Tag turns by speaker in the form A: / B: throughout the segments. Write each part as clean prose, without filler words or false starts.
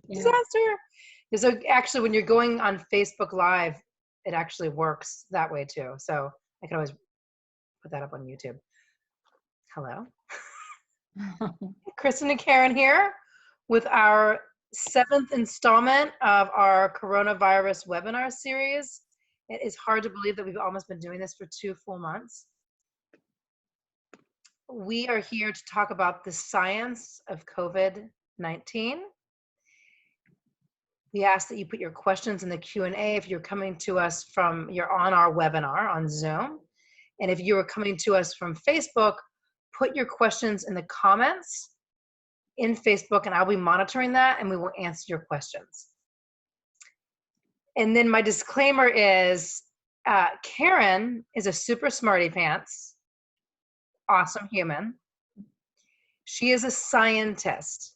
A: Yeah.
B: Disaster. So actually, when you're going on Facebook Live, it actually works that way too. So I can always put that up on YouTube. Hello. Kristen and Karen here with our 7th installment of our coronavirus webinar series. It is hard to believe that we've almost been doing this for 2 full months. We are here to talk about the science of COVID-19. We ask that you put your questions in the Q&A if you're coming to us you're on our webinar on Zoom. And if you are coming to us from Facebook, put your questions in the comments in Facebook, and I'll be monitoring that, and we will answer your questions. And then my disclaimer is, Karen is a super smarty pants, awesome human. She is a scientist.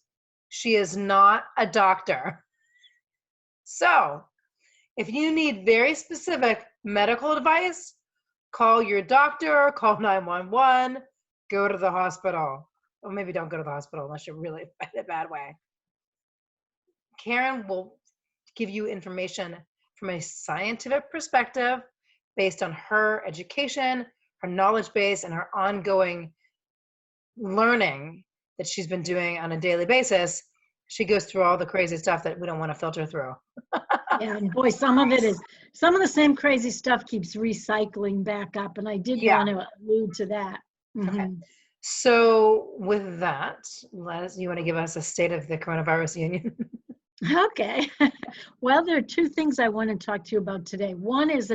B: She is not a doctor. So if you need very specific medical advice, call your doctor, call 911, go to the hospital. Or maybe don't go to the hospital unless you're really in a bad way. Karen will give you information from a scientific perspective based on her education, her knowledge base, and her ongoing learning that she's been doing on a daily basis. She goes through all the crazy stuff that we don't want to filter through.
A: Yeah, and boy, some of the same crazy stuff keeps recycling back up, and I did want to allude to that.
B: Okay. So with that, you want to give us a state of the coronavirus union?
A: Okay. Well, there are 2 things I want to talk to you about today. One is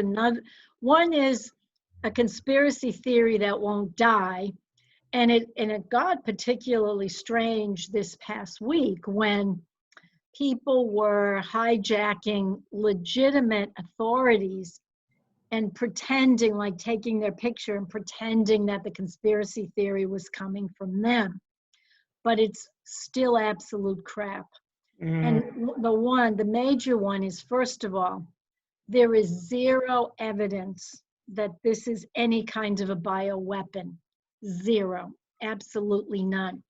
A: a conspiracy theory that won't die, and it got particularly strange this past week when people were hijacking legitimate authorities and pretending, like taking their picture and pretending that the conspiracy theory was coming from them. But it's still absolute crap. And the major one is, first of all, there is 0 evidence that this is any kind of a bioweapon. 0, absolutely none.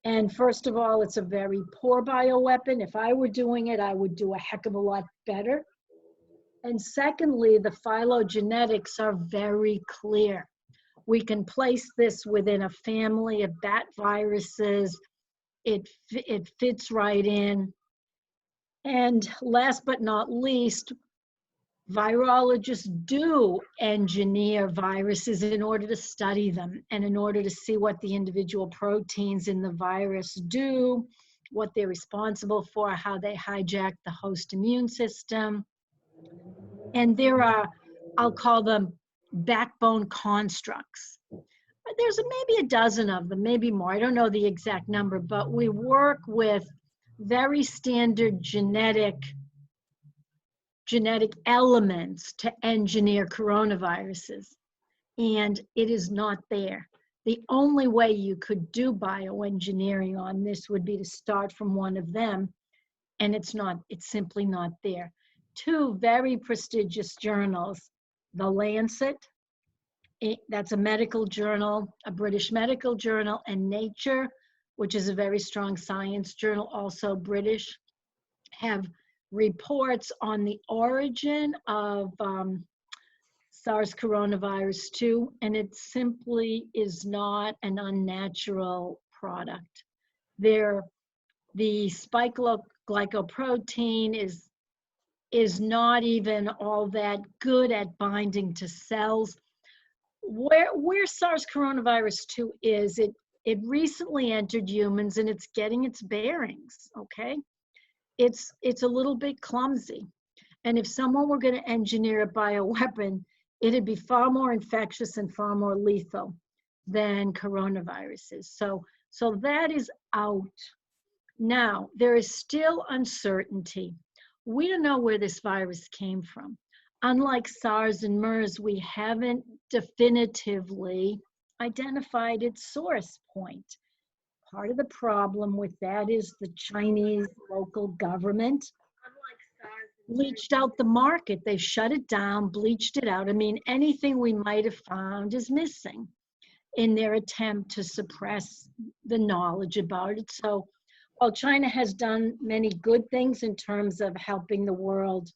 A: And first of all, it's a very poor bioweapon. If I were doing it, I would do a heck of a lot better. And secondly, the phylogenetics are very clear. We can place this within a family of bat viruses. It fits right in. And last but not least, virologists do engineer viruses in order to study them and in order to see what the individual proteins in the virus do, what they're responsible for, how they hijack the host immune system. And there are, I'll call them backbone constructs. There's maybe a dozen of them, maybe more. I don't know the exact number, but we work with very standard genetic elements to engineer coronaviruses, and it is not there. The only way you could do bioengineering on this would be to start from one of them, and it's simply not there. 2 very prestigious journals, The Lancet, that's a medical journal, a British medical journal, and Nature, which is a very strong science journal, also British, have reports on the origin of SARS coronavirus 2, and it simply is not an unnatural product. The spike glycoprotein is not even all that good at binding to cells. Where SARS coronavirus 2 is, it recently entered humans and it's getting its bearings, okay? It's a little bit clumsy. And if someone were going to engineer a bioweapon, it'd be far more infectious and far more lethal than coronaviruses. So that is out. Now, there is still uncertainty. We don't know where this virus came from. Unlike SARS and MERS, we haven't definitively identified its source point. Part of the problem with that is the Chinese local government bleached out the market. They shut it down, bleached it out. I mean, anything we might have found is missing in their attempt to suppress the knowledge about it. So while China has done many good things in terms of helping the world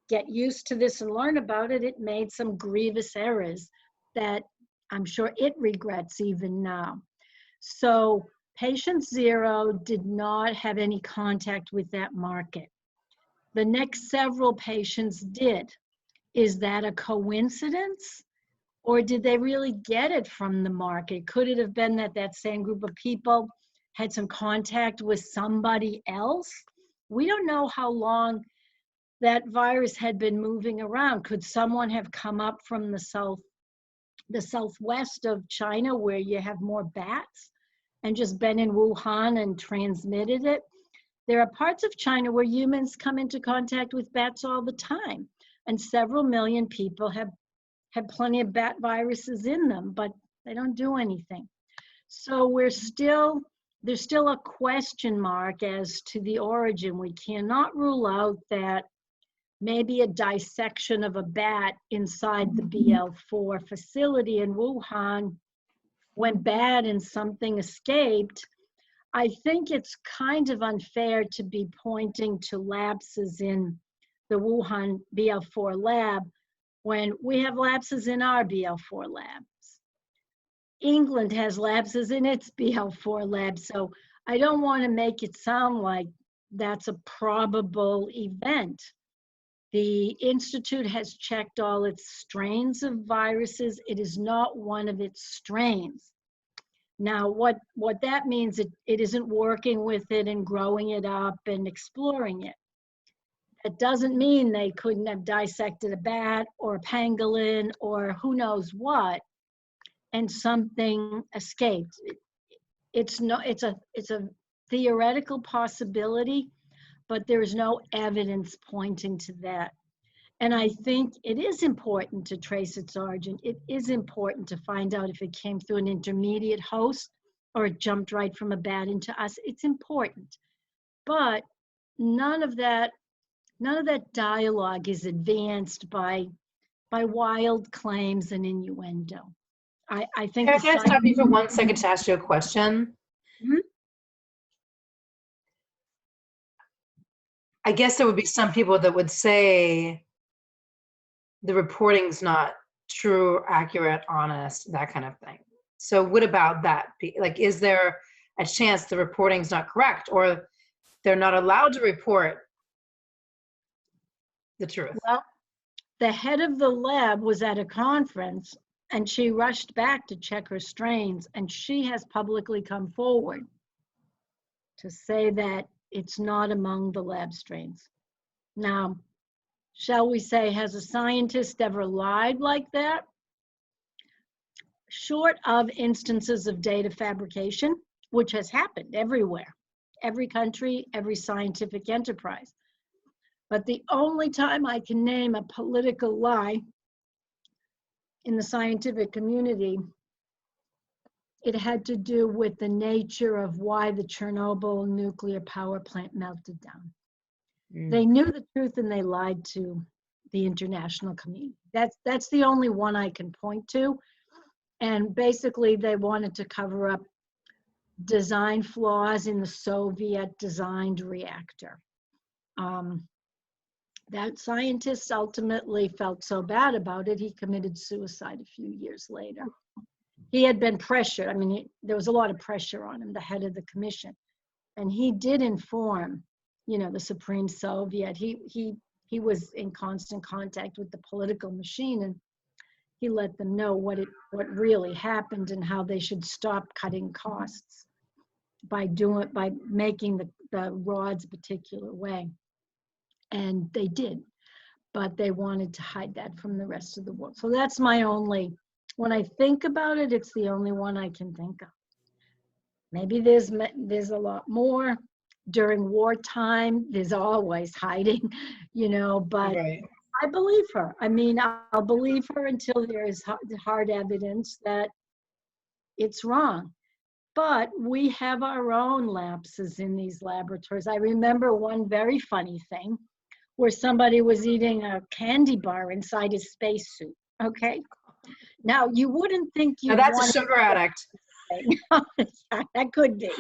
A: get used to this and learn about it, it made some grievous errors that I'm sure it regrets even now. So patient 0 did not have any contact with that market. The next several patients did. Is that a coincidence? Or did they really get it from the market? Could it have been that that same group of people had some contact with somebody else? We don't know how long that virus had been moving around. Could someone have come up from the southwest of China where you have more bats and just been in Wuhan and transmitted it? There are parts of China where humans come into contact with bats all the time, and several million people have plenty of bat viruses in them, but they don't do anything. So there's still a question mark as to the origin. We cannot rule out that maybe a dissection of a bat inside the BL4 facility in Wuhan went bad and something escaped. I think it's kind of unfair to be pointing to lapses in the Wuhan BL4 lab when we have lapses in our BL4 labs. England has lapses in its BL4 lab, so I don't want to make it sound like that's a probable event. The Institute has checked all its strains of viruses. It is not one of its strains. Now, what that means, it isn't working with it and growing it up and exploring it. It doesn't mean they couldn't have dissected a bat or a pangolin or who knows what, and something escaped. It's a theoretical possibility, but there is no evidence pointing to that. And I think it is important to trace its origin. It is important to find out if it came through an intermediate host or it jumped right from a bat into us. It's important. But none of that dialogue is advanced by wild claims and innuendo. I think.
B: Can I stop you for 1 second to ask you a question?
A: Mhm.
B: I guess there would be some people that would say the reporting's not true, accurate, honest, that kind of thing. So what about that? Like, is there a chance the reporting's not correct, or they're not allowed to report the truth?
A: Well, the head of the lab was at a conference and she rushed back to check her strains, and she has publicly come forward to say that it's not among the lab strains. Now, shall we say, has a scientist ever lied like that? Short of instances of data fabrication, which has happened everywhere, every country, every scientific enterprise. But the only time I can name a political lie in the scientific community, it had to do with the nature of why the Chernobyl nuclear power plant melted down. They knew the truth and they lied to the international community. That's the only one I can point to. And basically they wanted to cover up design flaws in the Soviet designed reactor. That scientist ultimately felt so bad about it, he committed suicide a few years later. He had been pressured. I mean, there was a lot of pressure on him, the head of the commission. And he did inform, the Supreme Soviet. He was in constant contact with the political machine, and he let them know what really happened and how they should stop cutting costs by making the rods a particular way. And they did, but they wanted to hide that from the rest of the world. So that's my only, when I think about it, it's the only one I can think of. Maybe there's a lot more. During wartime, there's always hiding, but right. I believe her. I mean, I'll believe her until there is hard evidence that it's wrong. But we have our own lapses in these laboratories. I remember one very funny thing where somebody was eating a candy bar inside his spacesuit, okay? Now, you wouldn't think you.
B: Now that's a sugar addict.
A: That could be.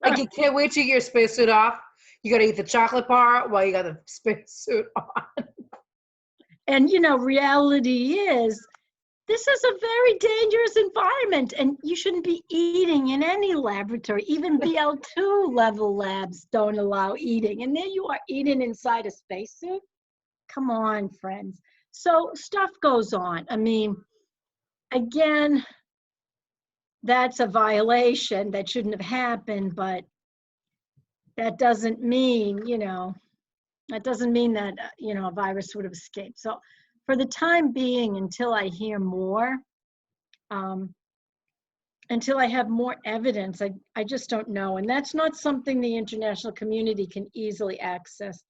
B: Like you can't wait to get your spacesuit off. You got to eat the chocolate bar while you got the spacesuit on.
A: And, reality is, this is a very dangerous environment, and you shouldn't be eating in any laboratory. Even BL2 level labs don't allow eating. And there you are eating inside a spacesuit. Come on, friends. So stuff goes on. I mean, again, that's a violation that shouldn't have happened, but that doesn't mean, that doesn't mean that, a virus would have escaped. So for the time being, until I hear more, until I have more evidence, I just don't know. And that's not something the international community can easily access.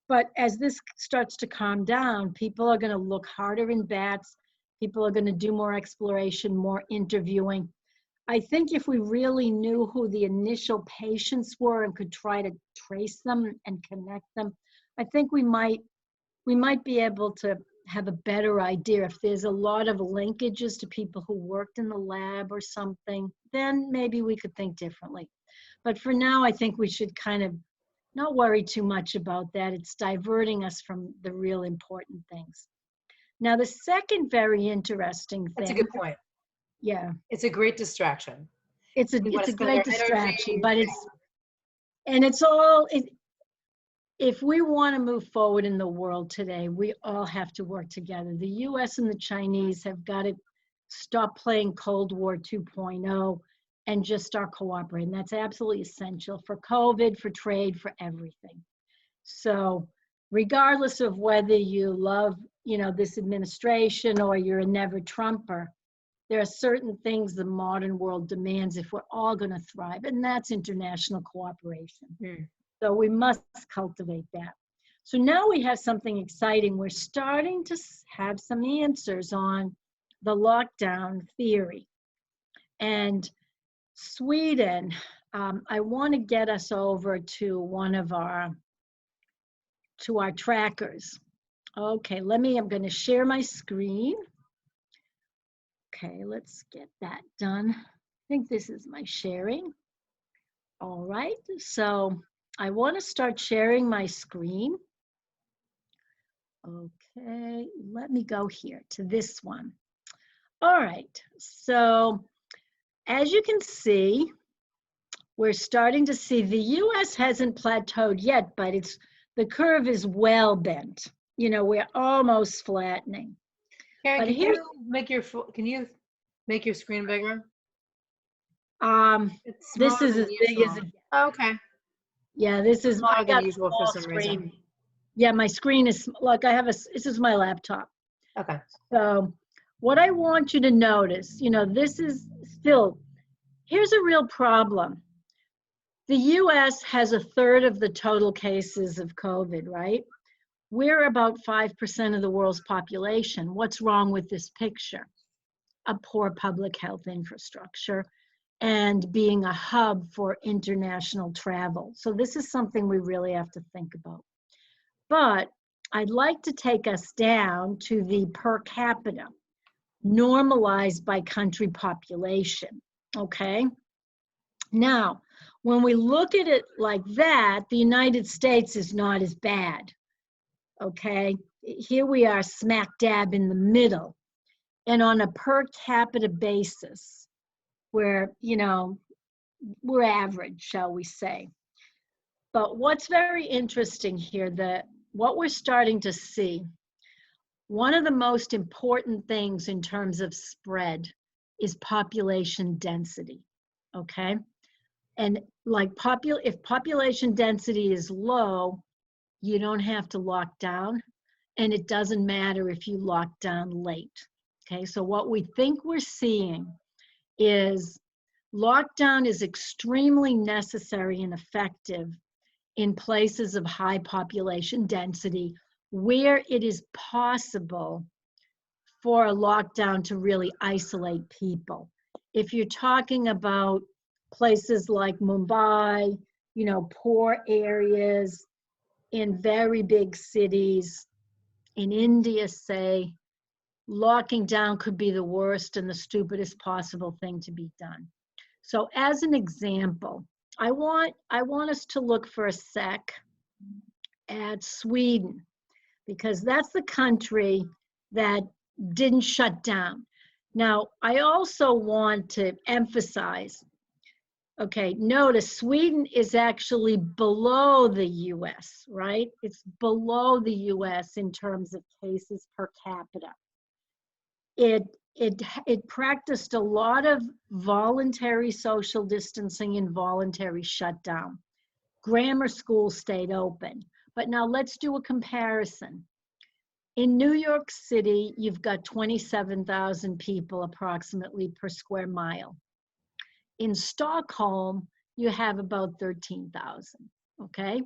A: But as this starts to calm down, people are going to look harder in bats. People are going to do more exploration, more interviewing. I think if we really knew who the initial patients were and could try to trace them and connect them, I think we might be able to have a better idea. If there's a lot of linkages to people who worked in the lab or something, then maybe we could think differently. But for now, I think we should kind of not worry too much about that. It's diverting us from the real important things. Now, the second very interesting thing.
B: That's a good point.
A: Yeah.
B: It's a great distraction.
A: It's a great distraction, but if we want to move forward in the world today, we all have to work together. The US and the Chinese have got to stop playing Cold War 2.0 and just start cooperating. That's absolutely essential for COVID, for trade, for everything. So regardless of whether you love, this administration or you're a never Trumper, there are certain things the modern world demands if we're all going to thrive, and that's international cooperation. So we must cultivate that. So now we have something exciting. We're starting to have some answers on the lockdown theory. And Sweden, I want to get us over to our trackers. Okay, I'm going to share my screen. Okay, let's get that done. I think this is my sharing. All right, so I want to start sharing my screen. Okay, let me go here to this one. All right, so as you can see, we're starting to see the US hasn't plateaued yet, but the curve is well bent. We're almost flattening.
B: Karen, can you make your screen bigger?
A: This is as big as it gets.
B: Oh, okay.
A: Yeah, this is
B: smaller than usual for some reason.
A: Yeah, my screen is like this is my laptop.
B: Okay.
A: So what I want you to notice, this is still, here's a real problem. The US has 1/3 of the total cases of COVID, right? We're about 5% of the world's population. What's wrong with this picture? A poor public health infrastructure and being a hub for international travel. So this is something we really have to think about. But I'd like to take us down to the per capita, normalized by country population, okay? Now, when we look at it like that, the United States is not as bad, okay? Here we are smack dab in the middle. And on a per capita basis, where, we're average, shall we say. But what's very interesting here, what we're starting to see, one of the most important things in terms of spread is population density, okay? And if population density is low, you don't have to lock down, and it doesn't matter if you lock down late, okay? So what we think we're seeing is lockdown is extremely necessary and effective in places of high population density where it is possible for a lockdown to really isolate people. If you're talking about places like Mumbai, poor areas, in very big cities, in India, say, locking down could be the worst and the stupidest possible thing to be done. So as an example, I want us to look for a sec at Sweden, because that's the country that didn't shut down. Now, I also want to emphasize, okay, notice Sweden is actually below the US, right? It's below the US in terms of cases per capita. It practiced a lot of voluntary social distancing and voluntary shutdown. Grammar schools stayed open. But now let's do a comparison. In New York City, you've got 27,000 people approximately per square mile. In Stockholm, you have about 13,000, okay?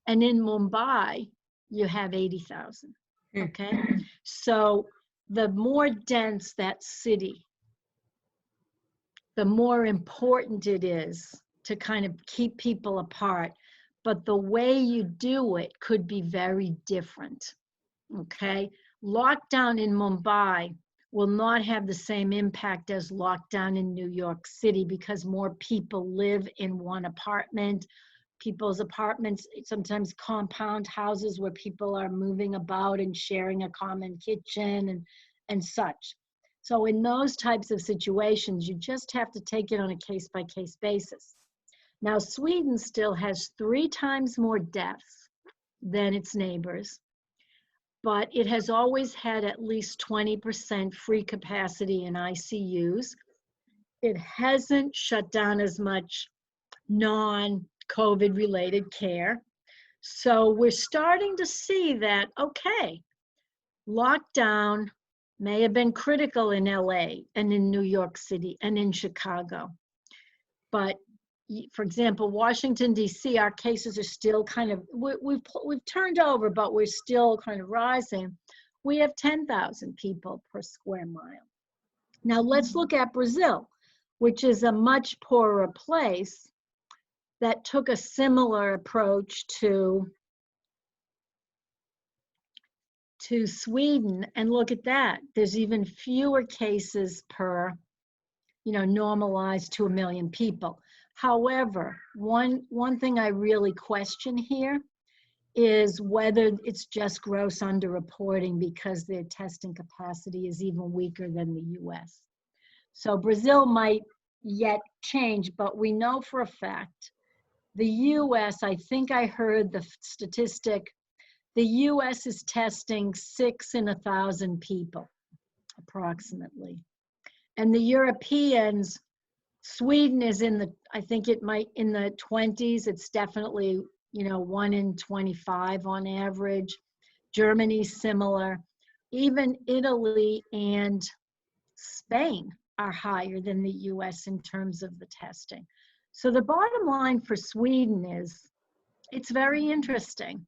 A: And in Mumbai, you have 80,000, okay? So the more dense that city, the more important it is to kind of keep people apart. But the way you do it could be very different, okay? Lockdown in Mumbai will not have the same impact as lockdown in New York City, because more people live in one apartment. People's apartments, sometimes compound houses where people are moving about and sharing a common kitchen and such. So in those types of situations, you just have to take it on a case-by-case basis. Now, Sweden still has 3 times more deaths than its neighbors, but it has always had at least 20% free capacity in ICUs. It hasn't shut down as much non-COVID related care. So we're starting to see that, okay, lockdown may have been critical in LA and in New York City and in Chicago. But for example, Washington, D.C., our cases are still kind of, we've turned over, but we're still kind of rising. We have 10,000 people per square mile. Now let's look at Brazil, which is a much poorer place that took a similar approach to Sweden. And look at that. There's even fewer cases per, normalized to 1 million people. However, one thing I really question here is whether it's just gross underreporting because their testing capacity is even weaker than the US. So Brazil might yet change, but we know for a fact the US, I think I heard the statistic, the US is testing 6 in 1,000 people, approximately. And the Europeans, Sweden is in the, I think it might, in the 20s. It's definitely, 1 in 25 on average. Germany, similar. Even Italy and Spain are higher than the US in terms of the testing. So the bottom line for Sweden is, it's very interesting.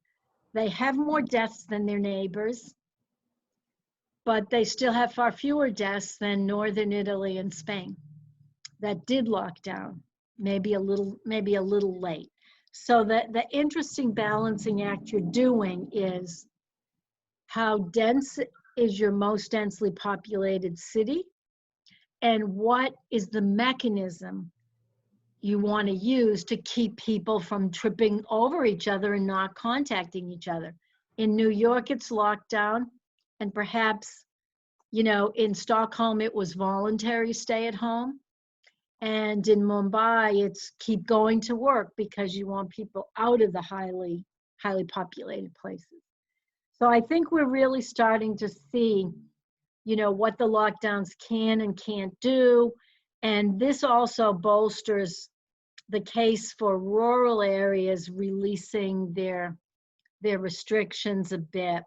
A: They have more deaths than their neighbors, but they still have far fewer deaths than Northern Italy and Spain that did lock down, maybe a little late. So the interesting balancing act you're doing is, how dense is your most densely populated city, and what is the mechanism you want to use to keep people from tripping over each other and not contacting each other. In New York, it's lockdown, and perhaps, in Stockholm, it was voluntary stay at home. And in Mumbai, it's keep going to work because you want people out of the highly populated places. So I think we're really starting to see, what the lockdowns can and can't do. And this also bolsters the case for rural areas releasing their restrictions a bit.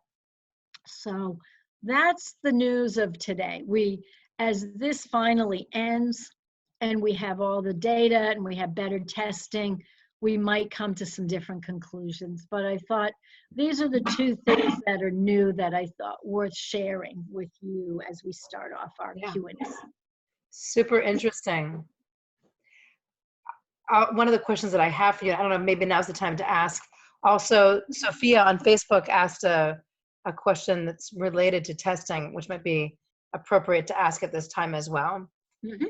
A: So that's the news of today. As this finally ends and we have all the data and we have better testing, we might come to some different conclusions. But I thought these are the 2 things that are new that I thought worth sharing with you as we start off our Q&A.
B: Super interesting. One of the questions that I have for you, I don't know, maybe now's the time to ask. Also, Sophia on Facebook asked a question that's related to testing, which might be appropriate to ask at this time as well.
A: Mm-hmm.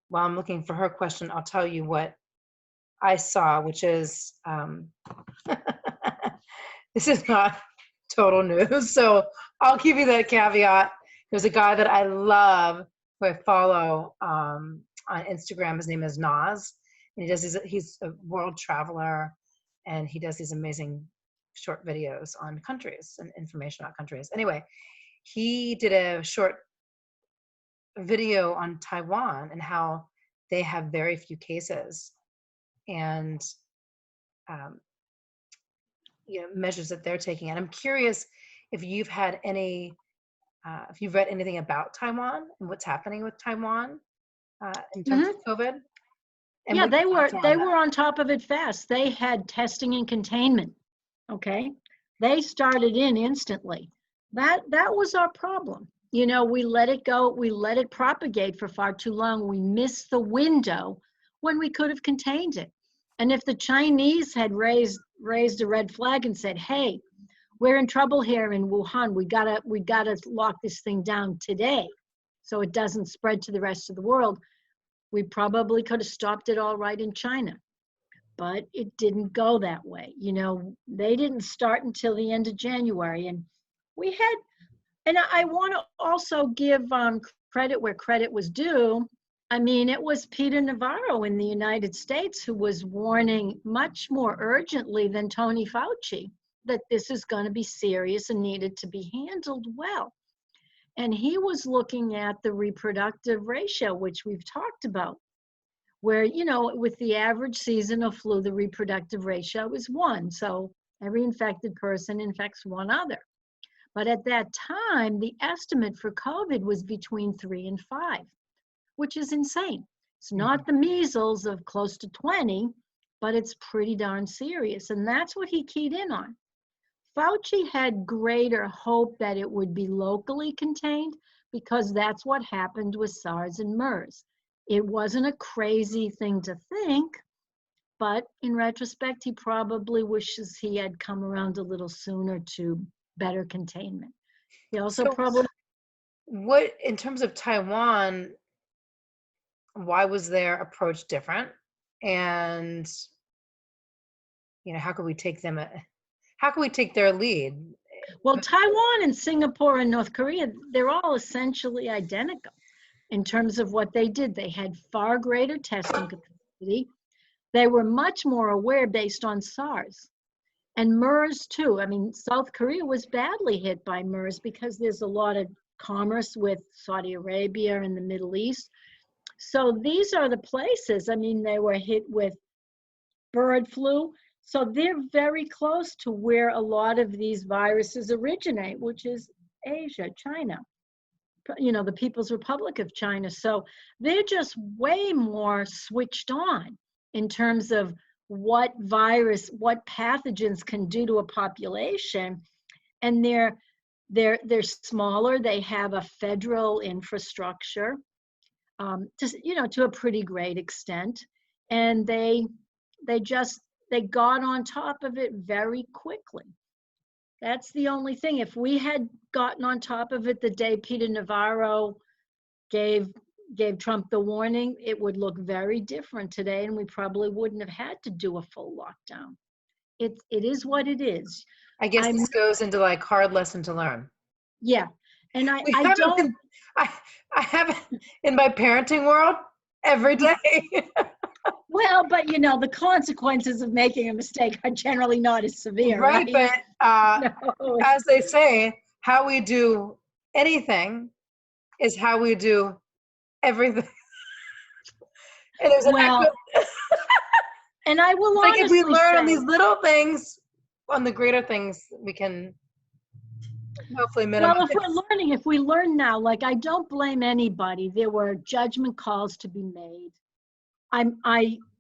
B: while I'm looking for her question, I'll tell you what I saw, which is, this is not total news, so I'll give you that caveat. There's a guy that I love who I follow on Instagram. His name is Nas, and he's a world traveler, and he does these amazing short videos on countries and information about countries. Anyway, he did a short video on Taiwan and how they have very few cases, and measures that they're taking. And I'm curious if you've had any, if you've read anything about Taiwan and what's happening with Taiwan in terms of COVID. And
A: yeah, they were on top of it fast. They had testing and containment. Okay, they started in instantly. That was our problem. We let it go. We let it propagate for far too long. We missed the window when we could have contained it. And if the Chinese had raised a red flag and said, "Hey, we're in trouble here in Wuhan. We gotta lock this thing down today, so it doesn't spread to the rest of the world," we probably could have stopped it all right in China. But it didn't go that way. They didn't start until the end of January, and I want to also give credit where credit was due. I mean, it was Peter Navarro in the United States who was warning much more urgently than Tony Fauci that this is going to be serious and needed to be handled well. And he was looking at the reproductive ratio, which we've talked about, where, with the average season of flu, the reproductive ratio is 1. So every infected person infects one other. But at that time, the estimate for COVID was between 3 and 5. Which is insane. It's not the measles of close to 20, but it's pretty darn serious. And that's what he keyed in on. Fauci had greater hope that it would be locally contained because that's what happened with SARS and MERS. It wasn't a crazy thing to think, but in retrospect, he probably wishes he had come around a little sooner to better containment. He also
B: what, in terms of Taiwan, why was their approach different? And how could we take their lead?
A: Well, Taiwan and Singapore and North Korea, they're all essentially identical in terms of what they did. They had far greater testing capacity. They were much more aware based on SARS and MERS too. I mean, South Korea was badly hit by MERS because there's a lot of commerce with Saudi Arabia and the Middle East. So these are the places. I mean, they were hit with bird flu. So they're very close to where a lot of these viruses originate, which is Asia, China, the People's Republic of China. So they're just way more switched on in terms of what pathogens can do to a population. And they're smaller. They have a federal infrastructure. To a pretty great extent, and they got on top of it very quickly. That's the only thing. If we had gotten on top of it the day Peter Navarro gave Trump the warning, it would look very different today, and we probably wouldn't have had to do a full lockdown. It is what it is.
B: I guess this goes into like hard lesson to learn.
A: Yeah. And I
B: have it in my parenting world every day.
A: Well, but the consequences of making a mistake are generally not as severe, right?
B: But as they say, how we do anything is how we do everything. And there's
A: and I will honestly
B: if we learn on these little things, on the greater things, we can hopefully minimize.
A: Well, if we learn now, I don't blame anybody. There were judgment calls to be made.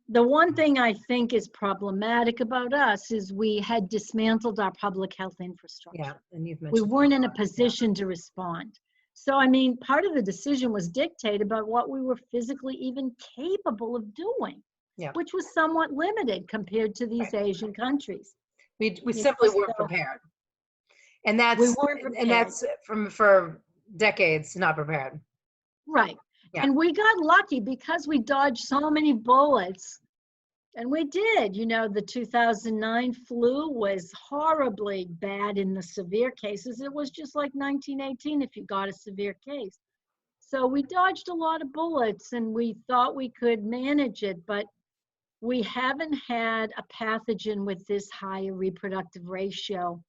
A: The one thing I think is problematic about us is we had dismantled our public health infrastructure.
B: Yeah, and you've mentioned
A: we weren't in a position to respond. So, I mean, part of the decision was dictated by what we were physically even capable of doing, which was somewhat limited compared to these Asian countries.
B: We simply weren't prepared. And that's for decades not prepared.
A: Right.
B: Yeah.
A: And we got lucky because we dodged so many bullets. And we did. The 2009 flu was horribly bad in the severe cases. It was just like 1918 if you got a severe case. So we dodged a lot of bullets and we thought we could manage it, but we haven't had a pathogen with this higher reproductive ratio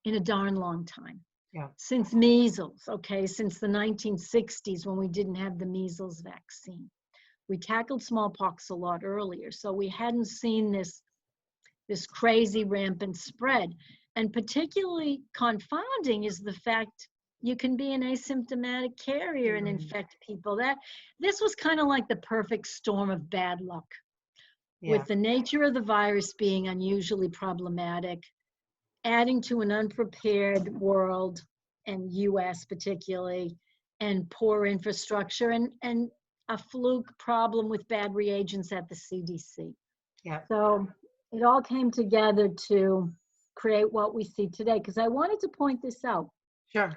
A: in a darn long time.
B: Yeah.
A: Since measles, okay, since the 1960s when we didn't have the measles vaccine. We tackled smallpox a lot earlier, so we hadn't seen this crazy rampant spread. And particularly confounding is the fact you can be an asymptomatic carrier and infect people. This was kind of like the perfect storm of bad luck.
B: Yeah.
A: With the nature of the virus being unusually problematic, adding to an unprepared world, and US particularly, and poor infrastructure, and a fluke problem with bad reagents at the CDC.
B: Yeah.
A: So it all came together to create what we see today. Because I wanted to point this out.
B: Sure.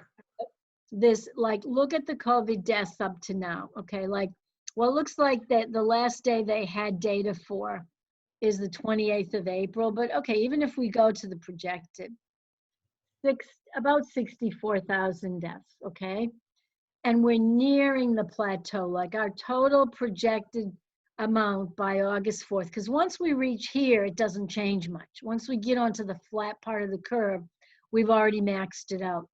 A: This, look at the COVID deaths up to now, okay? It looks like that the last day they had data for is the 28th of April. But okay, even if we go to the projected, about 64,000 deaths, okay? And we're nearing the plateau, our total projected amount by August 4th. Because once we reach here, it doesn't change much. Once we get onto the flat part of the curve, we've already maxed it out.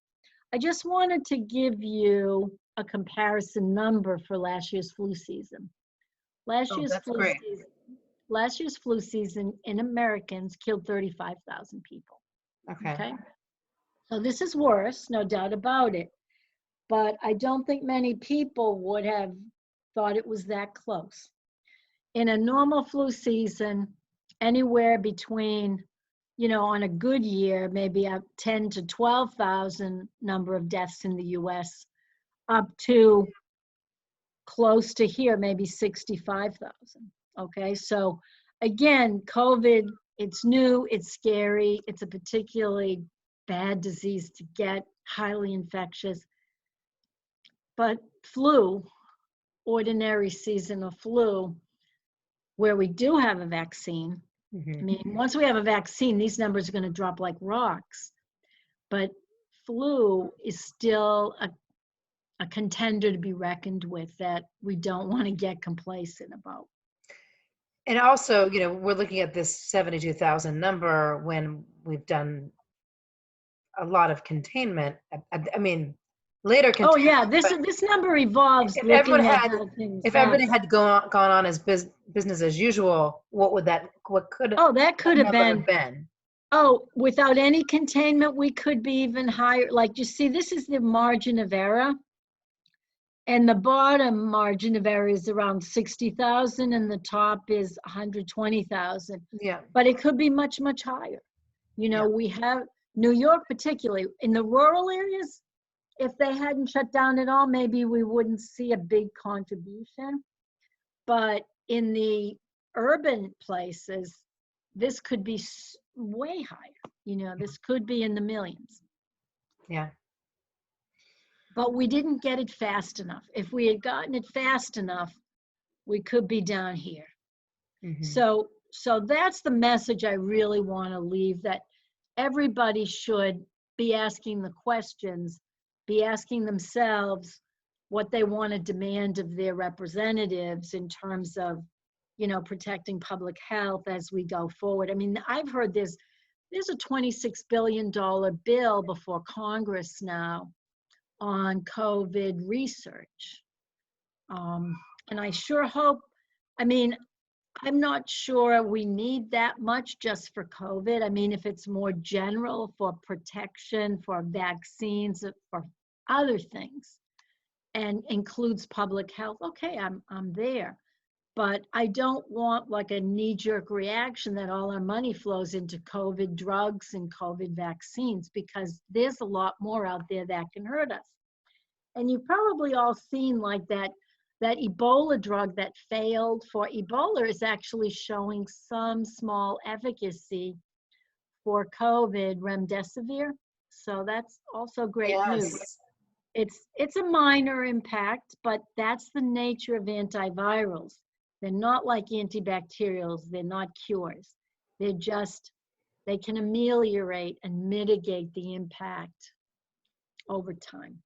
A: I just wanted to give you a comparison number for last year's flu season. Last year's flu season in Americans killed 35,000 people. Okay. So this is worse, no doubt about it. But I don't think many people would have thought it was that close. In a normal flu season, anywhere between, on a good year, maybe a 10 to 12,000 number of deaths in the US, up to close to here, maybe 65,000. Okay, so again, COVID, it's new, it's scary, it's a particularly bad disease to get, highly infectious. But flu, ordinary seasonal flu, where we do have a vaccine, I mean, once we have a vaccine, these numbers are going to drop like rocks. But flu is still a contender to be reckoned with that we don't want to get complacent about.
B: And also, we're looking at this 72,000 number when we've done a lot of containment. I mean, later containment.
A: Oh yeah, this number evolves.
B: If everybody had gone on as business as usual, that could have been.
A: Oh, without any containment, we could be even higher. You see, this is the margin of error. And the bottom margin of error is around 60,000 and the top is 120,000.
B: Yeah.
A: But it could be much, much higher. We have New York particularly. In the rural areas, if they hadn't shut down at all, maybe we wouldn't see a big contribution. But in the urban places, this could be way higher. This could be in the millions.
B: Yeah.
A: But we didn't get it fast enough. If we had gotten it fast enough, we could be down here. So that's the message I really want to leave, that everybody should be asking the questions, be asking themselves what they want to demand of their representatives in terms of, protecting public health as we go forward. I mean, I've heard there's a $26 billion bill before Congress now on COVID research. And I sure hope, I'm not sure we need that much just for COVID. I mean, if it's more general for protection, for vaccines, for other things, and includes public health, okay, I'm there. But I don't want a knee-jerk reaction that all our money flows into COVID drugs and COVID vaccines, because there's a lot more out there that can hurt us. And you've probably all seen that Ebola drug that failed for Ebola is actually showing some small efficacy for COVID, remdesivir. So that's also great news. It's a minor impact, but that's the nature of antivirals. They're not like antibacterials. They're not cures. They're just, they can ameliorate and mitigate the impact over time.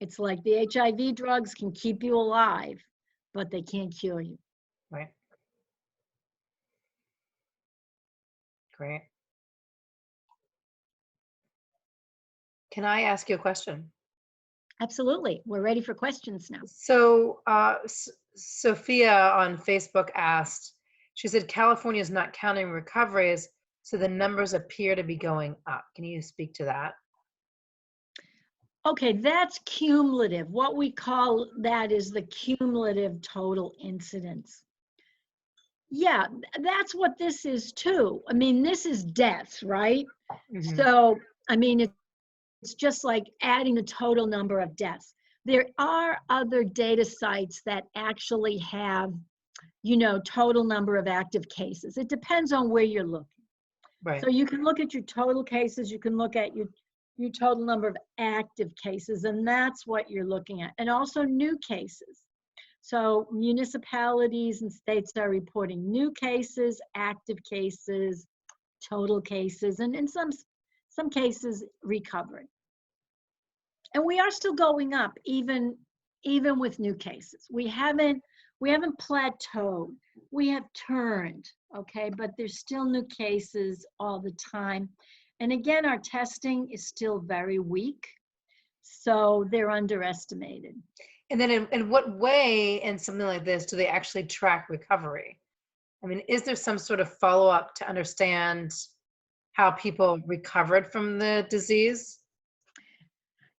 A: It's like the HIV drugs can keep you alive, but they can't cure you.
B: Right. Great. Can I ask you a question?
A: Absolutely. We're ready for questions now.
B: So Sophia on Facebook asked, she said, California is not counting recoveries, so the numbers appear to be going up. Can you speak to that?
A: Okay, that's cumulative. What we call that is the cumulative total incidence. Yeah, that's what this is too. I mean, this is deaths, right?
B: Mm-hmm.
A: So, I mean, it's just like adding the total number of deaths. There are other data sites that actually have, you know, total number of active cases. It depends on where you're looking.
B: Right.
A: So you can look at your total cases, you can look at your total number of active cases, and that's what you're looking at. And also new cases. So municipalities and states are reporting new cases, active cases, total cases, and in some cases recovery. And we are still going up even with new cases. We haven't plateaued. We have turned, okay, but there's still new cases all the time. And again, our testing is still very weak, so they're underestimated.
B: And then in what way in something like this do they actually track recovery? I mean, is there some sort of follow-up to understand how people recovered from the disease?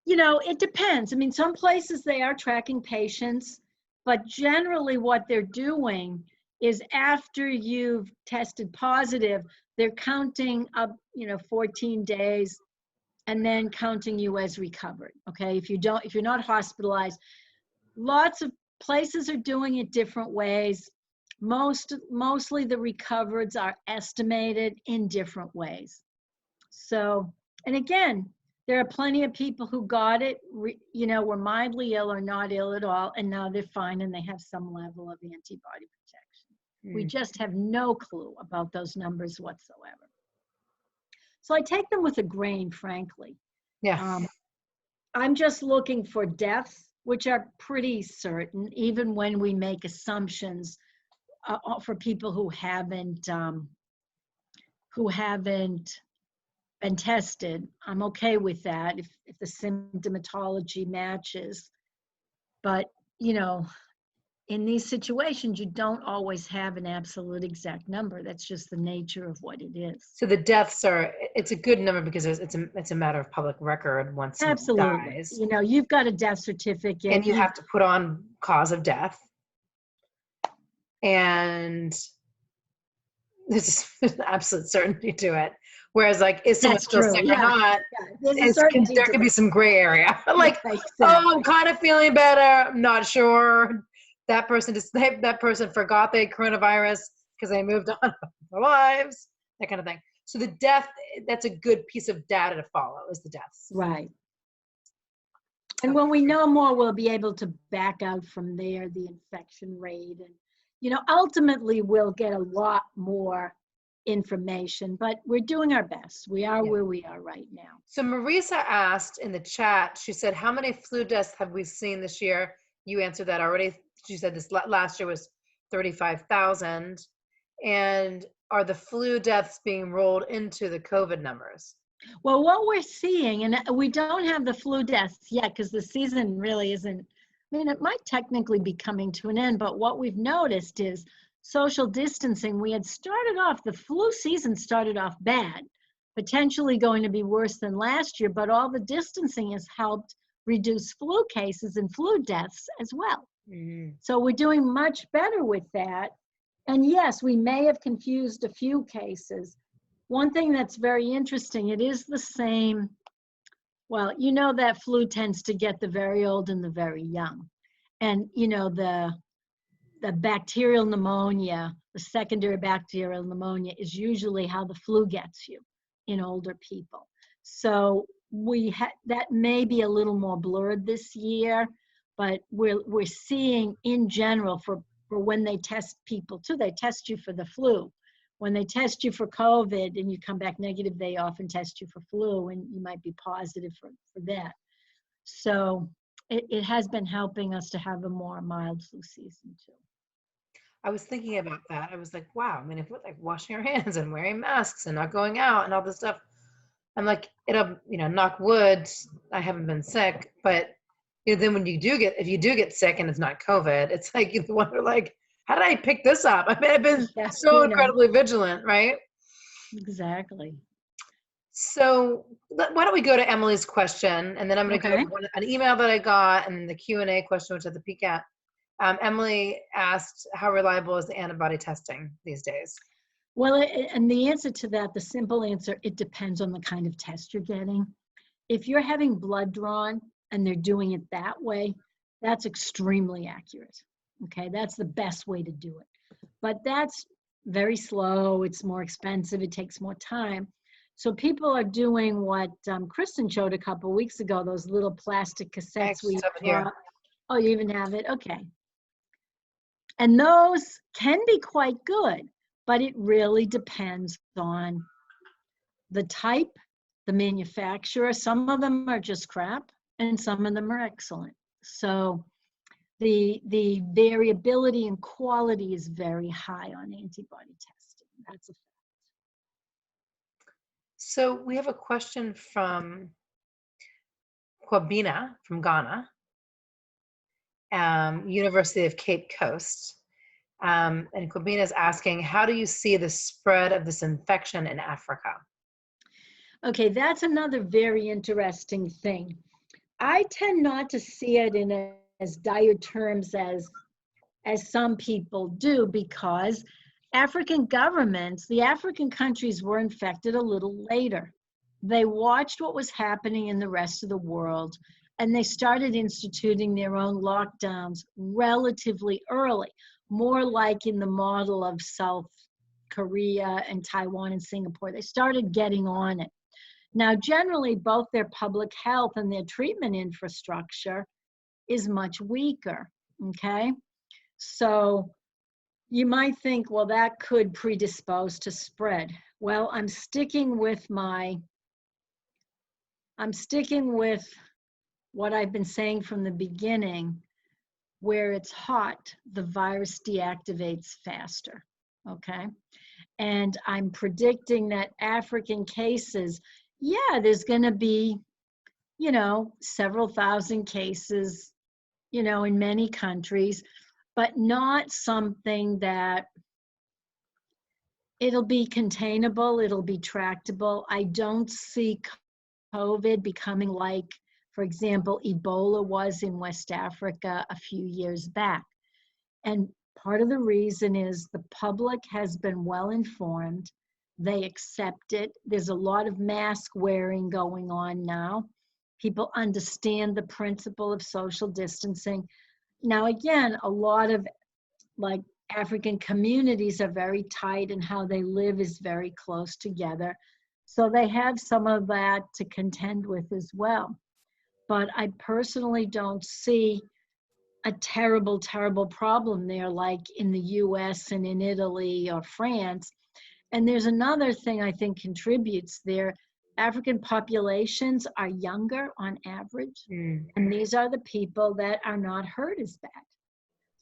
A: You know, it depends. I mean, some places they are tracking patients, but generally what they're doing is after you've tested positive, they're counting up, you know, 14 days and then counting you as recovered. Okay, if you're not hospitalized, lots of places are doing it different ways. Mostly the recovereds are estimated in different ways. So, and again, there are plenty of people who got it, you know, were mildly ill or not ill at all, and now they're fine and they have some level of antibody protection. We just have no clue about those numbers whatsoever. So I take them with a grain, frankly.
B: Yeah.
A: I'm just looking for deaths, which are pretty certain, even when we make assumptions for people who haven't been tested. I'm okay with that if the symptomatology matches. But, you know, in these situations, you don't always have an absolute exact number. That's just the nature of what it is.
B: So the deaths it's a good number because it's a matter of public record once someone dies.
A: You know, you've got a death certificate.
B: And you have to put on cause of death. And there's absolute certainty to it. Whereas, like, is someone still sick or not? There could be some gray area. Like, oh, I'm kind of feeling better. I'm not sure. That person forgot they had coronavirus because they moved on with their lives. That kind of thing. So the death, that's a good piece of data to follow, is the deaths.
A: Right. And when we know more, we'll be able to back out from there the infection rate. And, you know, ultimately we'll get a lot more information, but we're doing our best. We are where we are right now.
B: So Marisa asked in the chat, she said, how many flu deaths have we seen this year? You answered that already. She said this last year was 35,000. And are the flu deaths being rolled into the COVID numbers?
A: Well, what we're seeing, and we don't have the flu deaths yet because the season really isn't, I mean, it might technically be coming to an end, but what we've noticed is social distancing. We had started off, the flu season started off bad, potentially going to be worse than last year, but all the distancing has helped reduce flu cases and flu deaths as well. Mm-hmm. So we're doing much better with that. And yes, we may have confused a few cases. One thing that's very interesting, it is the same, well, you know that flu tends to get the very old and the very young. And, you know, the bacterial pneumonia, the secondary bacterial pneumonia is usually how the flu gets you in older people. So that may be a little more blurred this year, but we're seeing in general for when they test people too, they test you for the flu. When they test you for COVID and you come back negative, they often test you for flu and you might be positive for that. So it has been helping us to have a more mild flu season too.
B: I was thinking about that. I was like, wow, I mean, if we're like washing our hands and wearing masks and not going out and all this stuff, I'm like, it'll, knock wood, I haven't been sick, but then when if you do get sick and it's not COVID, it's like you wonder, like, how did I pick this up? I mean, I've been so incredibly vigilant, right?
A: Exactly.
B: So why don't we go to Emily's question, and then I'm going to go to an email that I got and the Q&A question, which I had to peek at. Emily asked, how reliable is the antibody testing these days?
A: Well, and the answer to that, the simple answer, it depends on the kind of test you're getting. If you're having blood drawn and they're doing it that way, that's extremely accurate. Okay, that's the best way to do it. But that's very slow, it's more expensive, it takes more time. So people are doing what Kristen showed a couple of weeks ago, those little plastic cassettes. Oh, you even have it? Okay. And those can be quite good, but it really depends on the type, the manufacturer. Some of them are just crap and some of them are excellent. So the variability in quality is very high on antibody testing. That's a fact.
B: So we have a question from Kwabena from Ghana, University of Cape Coast. And Kwabena is asking, how do you see the spread of this infection in Africa?
A: Okay, that's another very interesting thing. I tend not to see it in as dire terms as some people do, because African governments, the African countries were infected a little later. They watched what was happening in the rest of the world, and they started instituting their own lockdowns relatively early, more like in the model of South Korea and Taiwan and Singapore. They started getting on it. Now, generally, both their public health and their treatment infrastructure is much weaker, okay? So you might think, well, that could predispose to spread. Well, I'm sticking with what I've been saying from the beginning. Where it's hot, the virus deactivates faster, okay? And I'm predicting that African cases, yeah, there's gonna be, several thousand cases, in many countries, but not something that it'll be containable, it'll be tractable. I don't see COVID becoming like, for example, Ebola was in West Africa a few years back. And part of the reason is the public has been well informed. They accept it. There's a lot of mask wearing going on now. People understand the principle of social distancing. Now, again, a lot of African communities are very tight and how they live is very close together. So they have some of that to contend with as well. But I personally don't see a terrible, terrible problem there like in the US and in Italy or France. And there's another thing I think contributes there. African populations are younger on average, and these are the people that are not hurt as bad.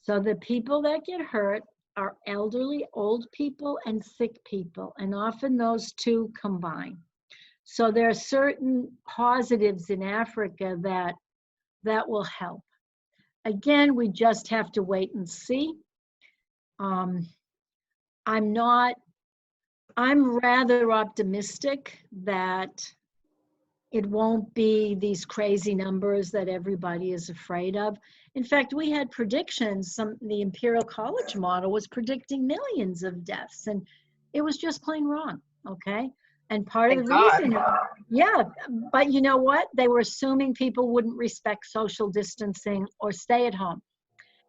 A: So the people that get hurt are elderly, old people, and sick people, and often those two combine. So there are certain positives in Africa that will help. Again, we just have to wait and see. I'm rather optimistic that it won't be these crazy numbers that everybody is afraid of. In fact, we had predictions, the Imperial College model was predicting millions of deaths, and it was just plain wrong, okay? And part of the reason, yeah, but you know what? They were assuming people wouldn't respect social distancing or stay at home.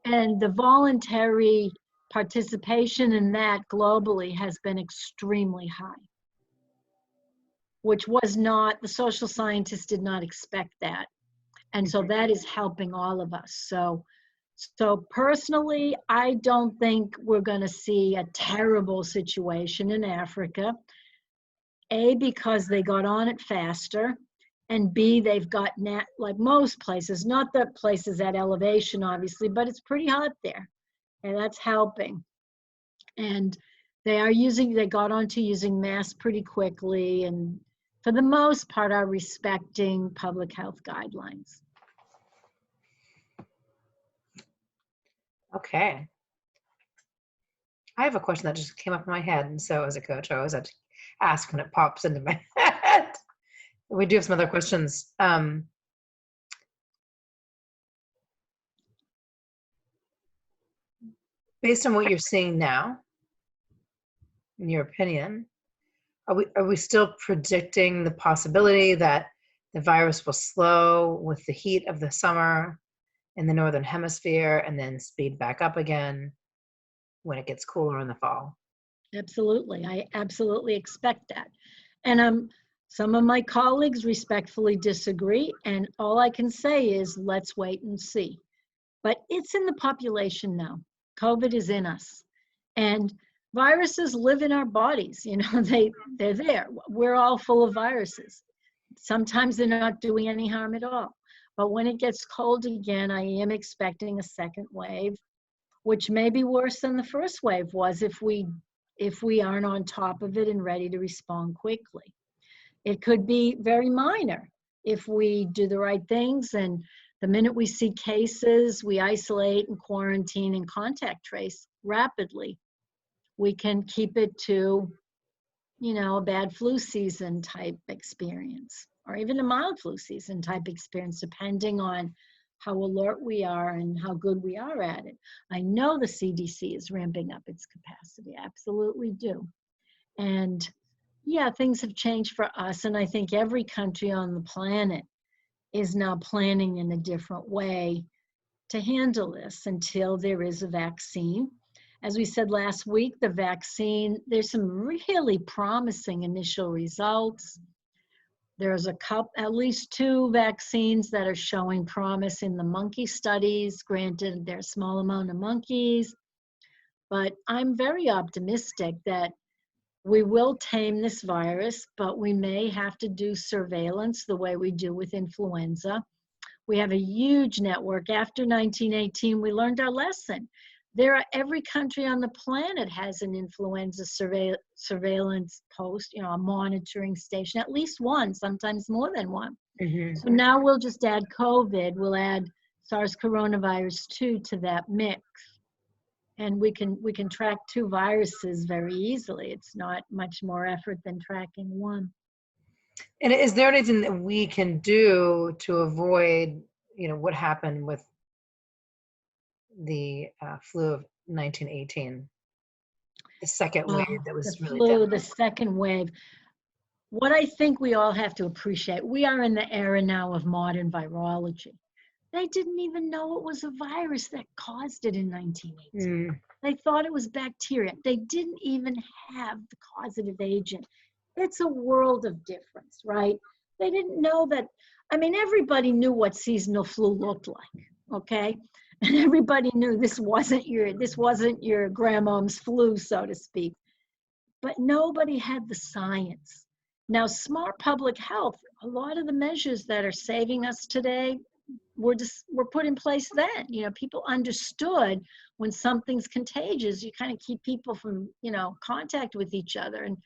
A: And the voluntary participation in that globally has been extremely high. which was not, the social scientists did not expect that. And so that is helping all of us. So personally, I don't think we're going to see a terrible situation in Africa. A, because they got on it faster, and B, they've got, like most places, not the places at elevation, obviously, but it's pretty hot there, and that's helping. And they got onto using masks pretty quickly, and for the most part are respecting public health guidelines.
B: Okay. I have a question that just came up in my head, and so as a coach, I always have to ask when it pops into my head. We do have some other questions. Based on what you're seeing now, in your opinion, are we still predicting the possibility that the virus will slow with the heat of the summer in the Northern Hemisphere and then speed back up again when it gets cooler in the fall?
A: Absolutely. I absolutely expect that. And some of my colleagues respectfully disagree, and all I can say is let's wait and see. But it's in the population now. COVID is in us. And viruses live in our bodies. You know, they're there. We're all full of viruses. Sometimes they're not doing any harm at all. But when it gets cold again, I am expecting a second wave, which may be worse than the first wave was if we aren't on top of it and ready to respond quickly. It could be very minor if we do the right things, and the minute we see cases, we isolate and quarantine and contact trace rapidly. We can keep it to, you know, a bad flu season type experience, or even a mild flu season type experience, depending on how alert we are and how good we are at it. I know the CDC is ramping up its capacity, I absolutely do. And yeah, things have changed for us, and I think every country on the planet is now planning in a different way to handle this until there is a vaccine. As we said last week, the vaccine, there's some really promising initial results. There's at least 2 vaccines that are showing promise in the monkey studies. Granted, there's a small amount of monkeys, but I'm very optimistic that we will tame this virus, but we may have to do surveillance the way we do with influenza. We have a huge network. After 1918, we learned our lesson. Every country on the planet has an influenza surveillance post, you know, a monitoring station, at least one, sometimes more than one. Mm-hmm. So now we'll just add COVID, we'll add SARS coronavirus 2 to that mix. And we can track 2 viruses very easily. It's not much more effort than tracking one.
B: And is there anything that we can do to avoid, you know, what happened with the flu of 1918, the second wave that was really
A: flu, the second wave? What I think we all have to appreciate, we are in the era now of modern virology. They didn't even know it was a virus that caused it in 1918. They thought it was bacteria. They didn't even have the causative agent. It's a world of difference, right? They didn't know that. I mean, everybody knew what seasonal flu looked like, okay? And everybody knew this wasn't your grandmom's flu, so to speak. But nobody had the science. Now, smart public health, a lot of the measures that are saving us today were put in place then. You know, people understood when something's contagious, you kind of keep people from, you know, contact with each other. And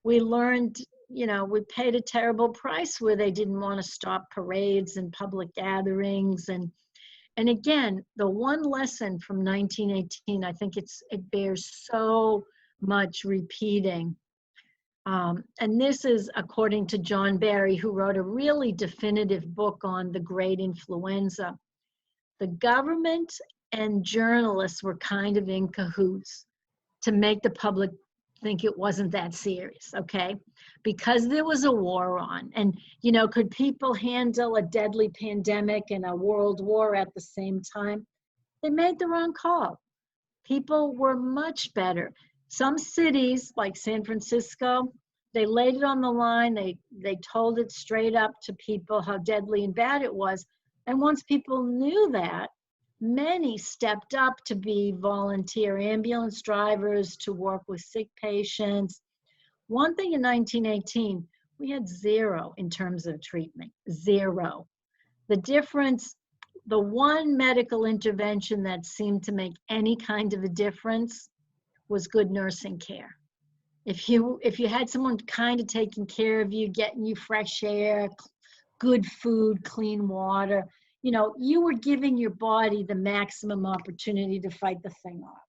A: we learned, you know, we paid a terrible price where they didn't want to stop parades and public gatherings. And again, the one lesson from 1918, I think it bears so much repeating. And this is according to John Barry, who wrote a really definitive book on the Great Influenza. The government and journalists were kind of in cahoots to make the public think it wasn't that serious, okay? Because there was a war on. And, you know, could people handle a deadly pandemic and a world war at the same time? They made the wrong call. People were much better. Some cities, like San Francisco, they laid it on the line. They told it straight up to people how deadly and bad it was. And once people knew that, many stepped up to be volunteer ambulance drivers, to work with sick patients. One thing in 1918, we had zero in terms of treatment, zero. The difference, the one medical intervention that seemed to make any kind of a difference was good nursing care. If you had someone kind of taking care of you, getting you fresh air, good food, clean water, you know, you were giving your body the maximum opportunity to fight the thing off.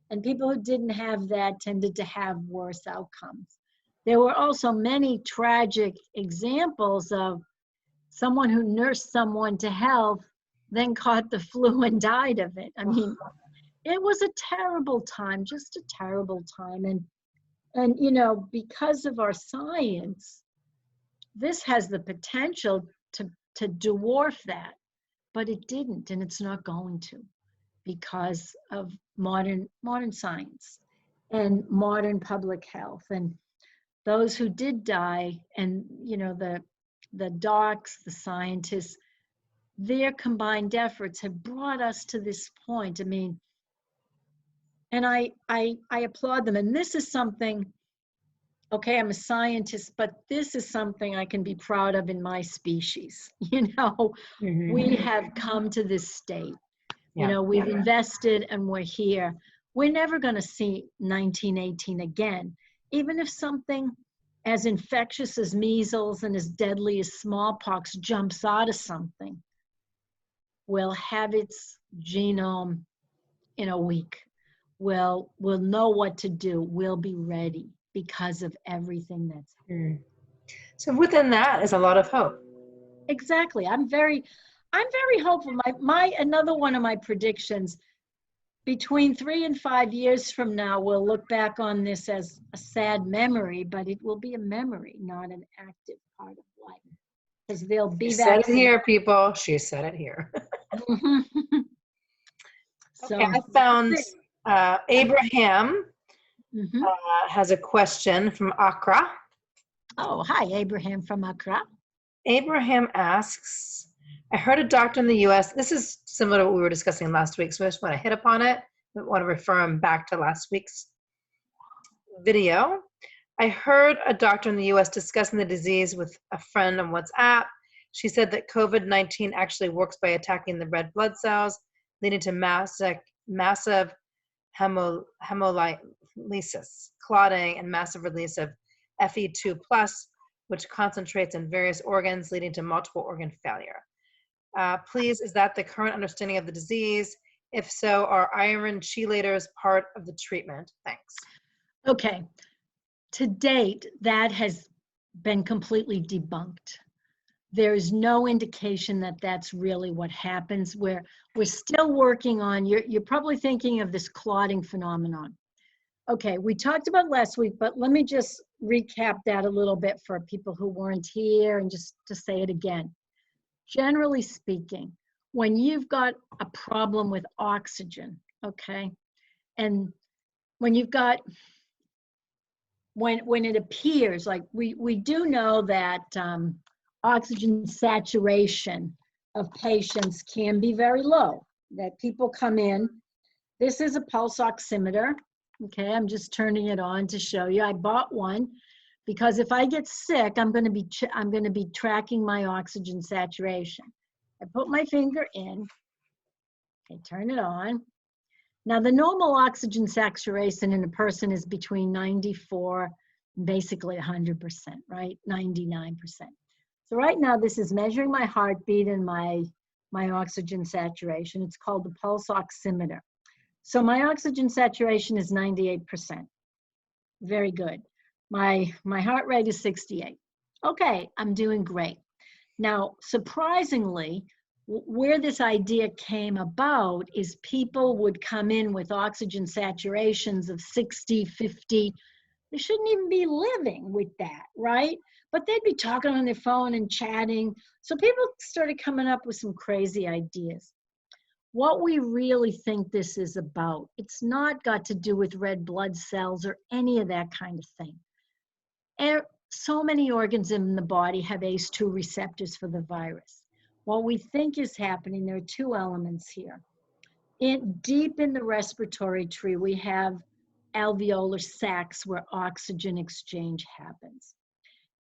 A: And people who didn't have that tended to have worse outcomes. There were also many tragic examples of someone who nursed someone to health, then caught the flu and died of it. I mean, it was a terrible time, just a terrible time. And you know, because of our science, this has the potential to dwarf that, but it didn't, and it's not going to, because of modern science and modern public health. And those who did die, and you know, the docs, the scientists, their combined efforts have brought us to this point. I mean, and I applaud them. And this is something, okay, I'm a scientist, but this is something I can be proud of in my species. You know, we have come to this state. You know, we've invested and we're here. We're never going to see 1918 again. Even if something as infectious as measles and as deadly as smallpox jumps out of something, will have its genome in a week. We'll know what to do. We'll be ready because of everything that's here.
B: So within that is a lot of hope.
A: Exactly. I'm very hopeful. Another one of my predictions, between 3 and 5 years from now, we'll look back on this as a sad memory, but it will be a memory, not an active part of life. Because they'll be
B: She said it here, people. She said it here.
A: So,
B: okay, I found Abraham has a question from Accra.
A: Oh, hi, Abraham from Accra.
B: Abraham asks, I heard a doctor in the US, this is similar to what we were discussing last week, so I just want to hit upon it. I want to refer him back to last week's video. I heard a doctor in the US discussing the disease with a friend on WhatsApp. She said that COVID-19 actually works by attacking the red blood cells, leading to massive hemolysis, clotting, and massive release of Fe2+, which concentrates in various organs, leading to multiple organ failure. Please, is that the current understanding of the disease? If so, are iron chelators part of the treatment? Thanks.
A: Okay. To date, that has been completely debunked. There is no indication that that's really what happens. We're still working on, you're probably thinking of this clotting phenomenon. Okay, we talked about last week, but let me just recap that a little bit for people who weren't here, and just to say it again. Generally speaking, when you've got a problem with oxygen, okay, and when you've got, when it appears, like we do know that oxygen saturation of patients can be very low, that people come in. This is a pulse oximeter. Okay, I'm just turning it on to show you. I bought one because if I get sick, I'm going to be tracking my oxygen saturation. I put my finger in. Okay, turn it on. Now the normal oxygen saturation in a person is between 94, basically 100%, right? 99%. So right now this is measuring my heartbeat and my oxygen saturation. It's called the pulse oximeter. So my oxygen saturation is 98%. Very good. My heart rate is 68. Okay, I'm doing great. Now, surprisingly, where this idea came about is people would come in with oxygen saturations of 60, 50. They shouldn't even be living with that, right? But they'd be talking on their phone and chatting. So people started coming up with some crazy ideas. What we really think this is about, it's not got to do with red blood cells or any of that kind of thing. So many organs in the body have ACE2 receptors for the virus. What we think is happening, there are two elements here. Deep in the respiratory tree, we have alveolar sacs where oxygen exchange happens.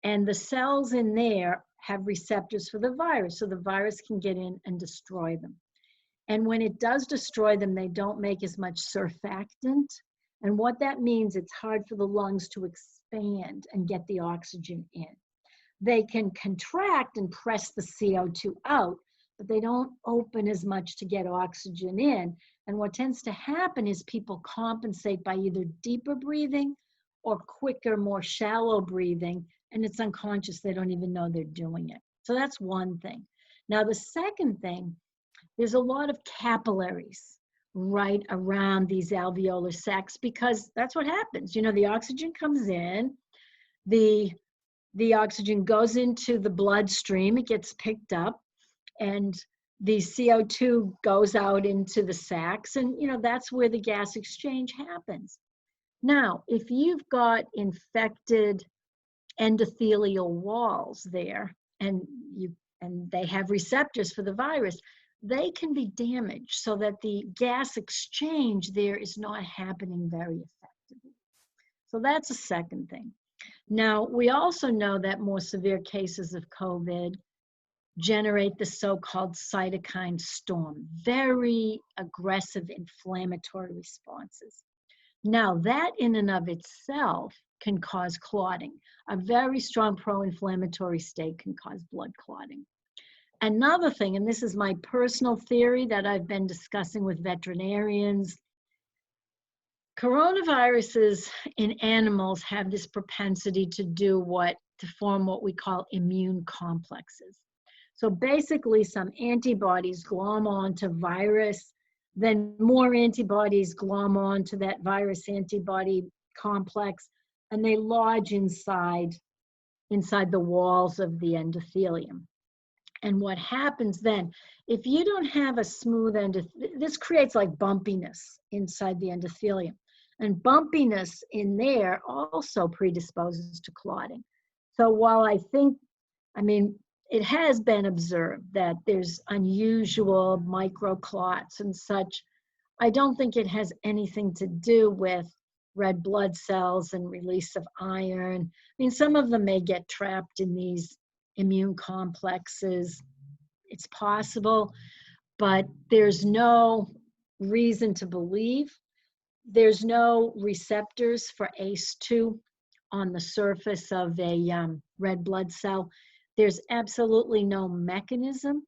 A: And the cells in there have receptors for the virus, so the virus can get in and destroy them. And when it does destroy them, they don't make as much surfactant. And what that means, it's hard for the lungs to expand and get the oxygen in. They can contract and press the CO2 out, but they don't open as much to get oxygen in. And what tends to happen is people compensate by either deeper breathing or quicker, more shallow breathing, and it's unconscious. They don't even know they're doing it. So that's one thing. Now, the second thing, there's a lot of capillaries right around these alveolar sacs because that's what happens. You know, the oxygen comes in, the oxygen goes into the bloodstream, it gets picked up, and the CO2 goes out into the sacs, and you know, that's where the gas exchange happens. Now, if you've got infected endothelial walls there, and they have receptors for the virus, they can be damaged so that the gas exchange there is not happening very effectively. So that's a second thing. Now, we also know that more severe cases of COVID generate the so-called cytokine storm, very aggressive inflammatory responses. Now, that in and of itself can cause clotting. A very strong pro-inflammatory state can cause blood clotting. Another thing, and this is my personal theory that I've been discussing with veterinarians, coronaviruses in animals have this propensity to form what we call immune complexes. So basically some antibodies glom onto virus, then more antibodies glom onto that virus antibody complex, and they lodge inside the walls of the endothelium. And what happens then, if you don't have a smooth this creates like bumpiness inside the endothelium. And bumpiness in there also predisposes to clotting. So while it has been observed that there's unusual microclots and such, I don't think it has anything to do with red blood cells and release of iron. I mean, some of them may get trapped in these immune complexes. It's possible, but there's no reason to believe. There's no receptors for ACE2 on the surface of a red blood cell. There's absolutely no mechanism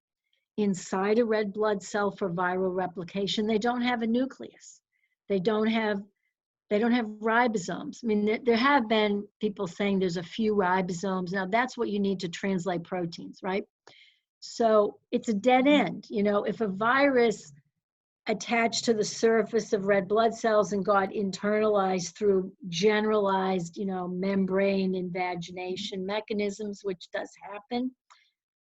A: inside a red blood cell for viral replication. They don't have a nucleus. They don't have ribosomes. I mean, there have been people saying there's a few ribosomes. Now, that's what you need to translate proteins, right? So it's a dead end. You know, if a virus attached to the surface of red blood cells and got internalized through generalized, membrane invagination mechanisms, which does happen.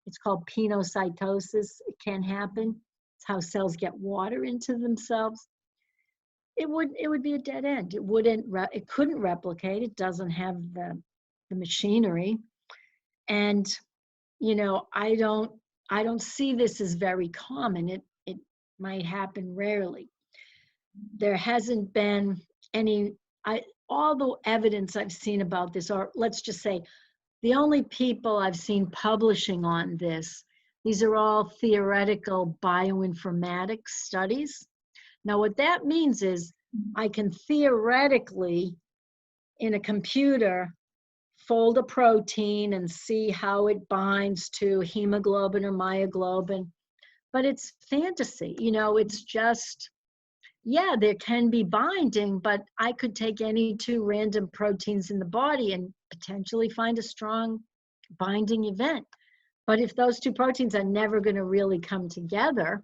A: It's called penocytosis. It can happen. It's how cells get water into themselves. It would be a dead end. It couldn't replicate. It doesn't have the machinery. And, I don't see this as very common. It might happen rarely. There hasn't been all the evidence I've seen about this, or let's just say, the only people I've seen publishing on this, these are all theoretical bioinformatics studies. Now, what that means is I can theoretically, in a computer, fold a protein and see how it binds to hemoglobin or myoglobin, but it's fantasy. It's just, yeah, there can be binding, but I could take any two random proteins in the body and potentially find a strong binding event. But if those two proteins are never going to really come together,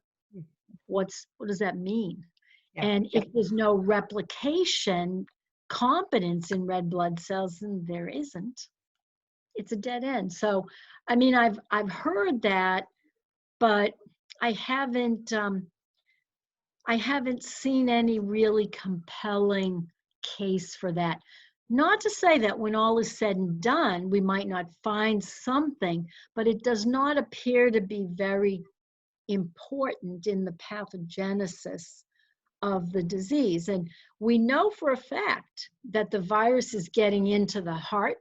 A: what does that mean? Yeah. And if there's no replication competence in red blood cells, then there isn't. It's a dead end. So, I've heard that, but I haven't seen any really compelling case for that. Not to say that when all is said and done, we might not find something, but it does not appear to be very important in the pathogenesis of the disease. And we know for a fact that the virus is getting into the heart,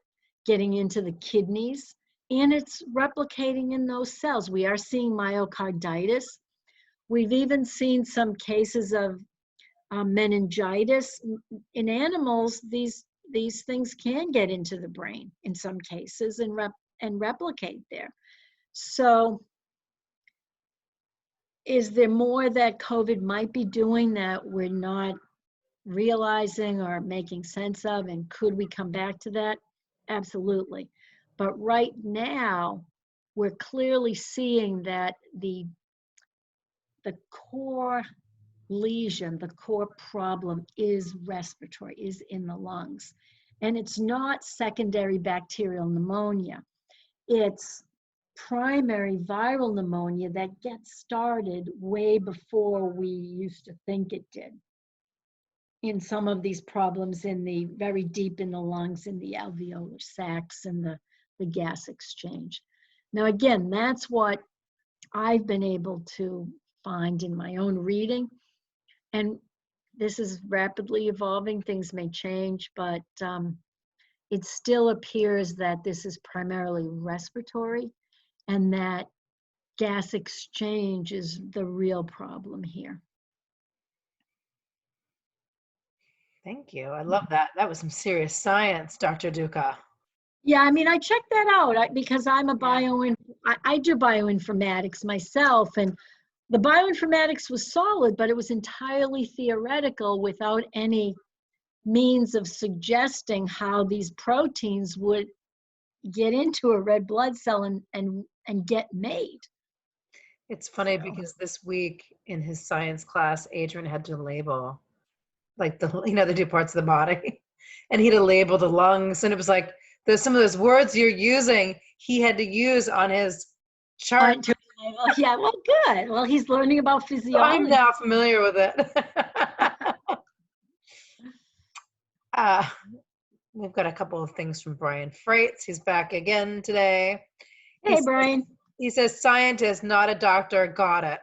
A: getting into the kidneys, and it's replicating in those cells. We are seeing myocarditis. We've even seen some cases of meningitis. In animals, these things can get into the brain in some cases and replicate there. So is there more that COVID might be doing that we're not realizing or making sense of? And could we come back to that? Absolutely. But right now, we're clearly seeing that the core lesion, the core problem is respiratory, is in the lungs. And it's not secondary bacterial pneumonia. It's primary viral pneumonia that gets started way before we used to think it did. In some of these problems in the very deep in the lungs, in the alveolar sacs and the gas exchange. Now, again, that's what I've been able to find in my own reading. And this is rapidly evolving. Things may change, but it still appears that this is primarily respiratory and that gas exchange is the real problem here.
B: Thank you. I love that. That was some serious science, Dr. Duca.
A: Yeah, I mean, I checked that out because I'm a I do bioinformatics myself, and the bioinformatics was solid, but it was entirely theoretical without any means of suggesting how these proteins would get into a red blood cell and get made.
B: It's funny because this week in his science class, Adrian had to label like they do parts of the body, and he had to label the lungs, and it was like there's some of those words you're using he had to use on his chart.
A: Yeah, well, good. Well, he's learning about physiology.
B: I'm now familiar with it. We've got a couple of things from Brian Freitz. He's back again today.
A: Hey, Brian.
B: He says, scientist, not a doctor. Got it.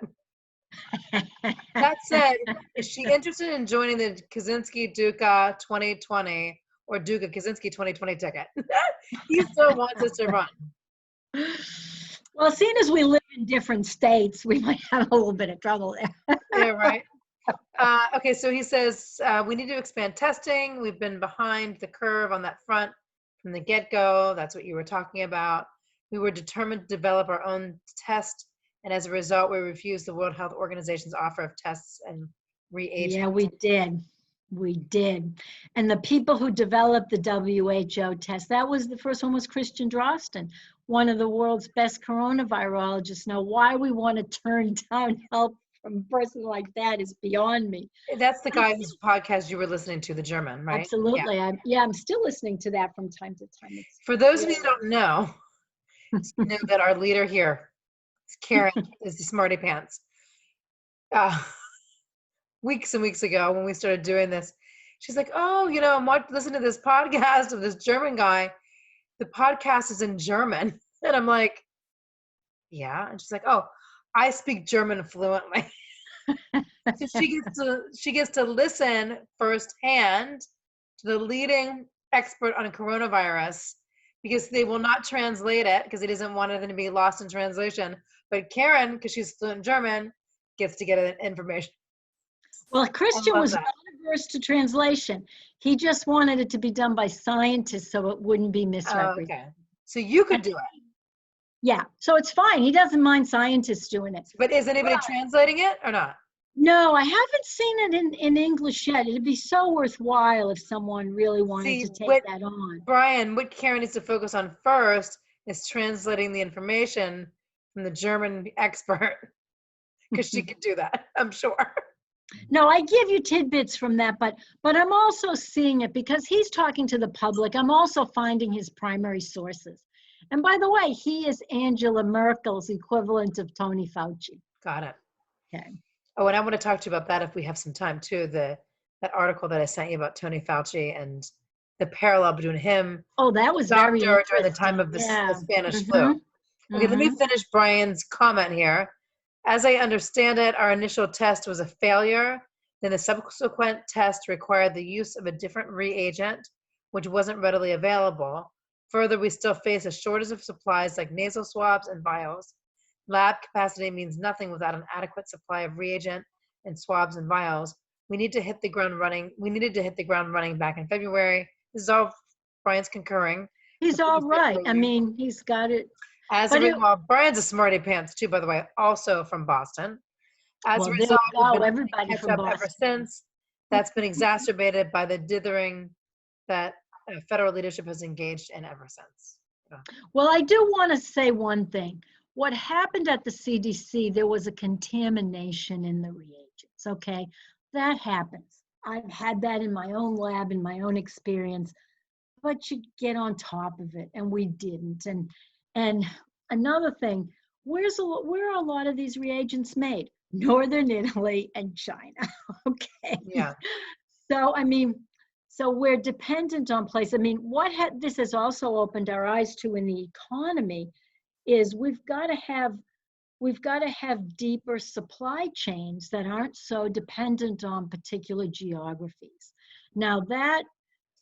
B: That said, is she interested in joining the Kaczynski Duca 2020 or Duca Kaczynski 2020 ticket? He still wants us to run.
A: Well, seeing as we live in different states, we might have a little bit of trouble there.
B: Yeah, right. Okay, so he says, we need to expand testing. We've been behind the curve on that front from the get-go. That's what you were talking about. We were determined to develop our own test, and as a result, we refused the World Health Organization's offer of tests and reagents.
A: Yeah, we did. We did. And the people who developed the WHO test, the first one was Christian Drosten, one of the world's best coronavirologists. Now, why we want to turn down help from a person like that is beyond me.
B: That's the guy whose podcast you were listening to, the German, right?
A: Absolutely. I'm still listening to that from time to time.
B: For those of you who don't know, you know that our leader here, Karen, is the smarty pants. Weeks and weeks ago when we started doing this, she's like, oh, I'm listening to this podcast of this German guy. The podcast is in German. And I'm like, yeah. And she's like, oh, I speak German fluently. So she gets to listen firsthand to the leading expert on coronavirus, because they will not translate it because he doesn't want it to be lost in translation. But Karen, because she's fluent in German, gets to get information.
A: Well, Christian was not averse to translation. He just wanted it to be done by scientists so it wouldn't be misrepresented.
B: Okay. So you could do it.
A: Yeah, so it's fine. He doesn't mind scientists doing it.
B: But is anybody translating it or not?
A: No, I haven't seen it in English yet. It'd be so worthwhile if someone really wanted to take that on.
B: Brian, what Karen needs to focus on first is translating the information from the German expert, because she can do that, I'm sure.
A: No, I give you tidbits from that, but I'm also seeing it because he's talking to the public. I'm also finding his primary sources. And by the way, he is Angela Merkel's equivalent of Tony Fauci.
B: Got it.
A: Okay.
B: Oh, and I want to talk to you about that if we have some time too. That article that I sent you about Tony Fauci and the parallel between him
A: Oh, that
B: and
A: was
B: the
A: very
B: doctor during the time
A: interesting.
B: of the
A: Yeah.
B: Spanish flu.
A: Mm-hmm.
B: Okay, let me
A: Mm-hmm.
B: finish Brian's comment here. As I understand it, our initial test was a failure. Then the subsequent test required the use of a different reagent, which wasn't readily available. Further, we still face a shortage of supplies like nasal swabs and vials. Lab capacity means nothing without an adequate supply of reagent and swabs and vials. We need to hit the ground running. We needed to hit the ground running back in February. This is all Brian's concurring.
A: He's all right. I mean, he's got it.
B: As a result, Brian's a smarty pants too, by the way, also from Boston. As a
A: Well, there
B: result,
A: you
B: we've
A: go.
B: been
A: Everybody
B: catch
A: from
B: up ever
A: Boston.
B: since. That's been exacerbated by the dithering that federal leadership has engaged in ever since.
A: Well, I do want to say one thing. What happened at the CDC, there was a contamination in the reagents, okay? That happens. I've had that in my own lab, in my own experience, but you get on top of it, and we didn't. And another thing, where are a lot of these reagents made? Northern Italy and China, okay?
B: Yeah.
A: So, I mean, so we're dependent on place. I mean, this has also opened our eyes to in the economy is we've got to have deeper supply chains that aren't so dependent on particular geographies. Now that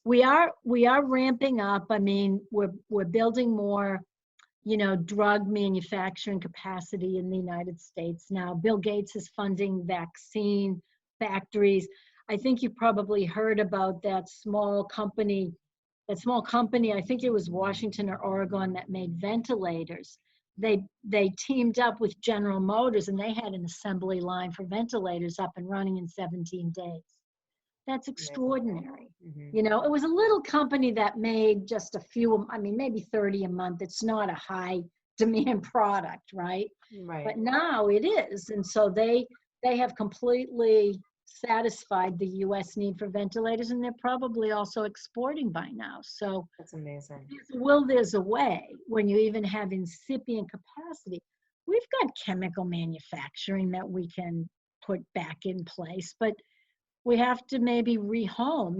A: we are ramping up. I mean, we're building more, drug manufacturing capacity in the United States now. Bill Gates is funding vaccine factories. I think you probably heard about that small company, I think it was Washington or Oregon, that made ventilators. They teamed up with General Motors, and they had an assembly line for ventilators up and running in 17 days. That's extraordinary.
B: Mm-hmm.
A: It was a little company that made just a few, I mean, maybe 30 a month. It's not a high demand product, right?
B: Right.
A: But now it is. And so they have completely satisfied the US need for ventilators, and they're probably also exporting by now. So
B: that's amazing.
A: There's a way when you even have incipient capacity. We've got chemical manufacturing that we can put back in place, but we have to maybe rehome,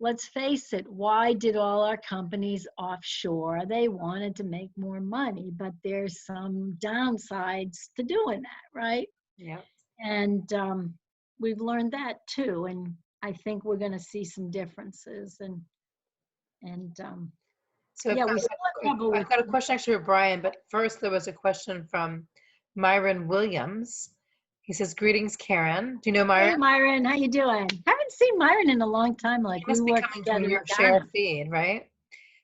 A: let's face it, why did all our companies offshore? They wanted to make more money, but there's some downsides to doing that, right?
B: Yeah.
A: And we've learned that too, and I think we're going to see some differences.
B: So
A: yeah,
B: I've got a question actually for Brian, but first there was a question from Myron Williams. He says, "Greetings, Karen. Do you know Myron?"
A: Hey, Myron, how you doing? Haven't seen Myron in a long time. Like
B: he must
A: we
B: be
A: worked
B: coming
A: together
B: from your
A: in
B: shared
A: Ghana.
B: feed, right?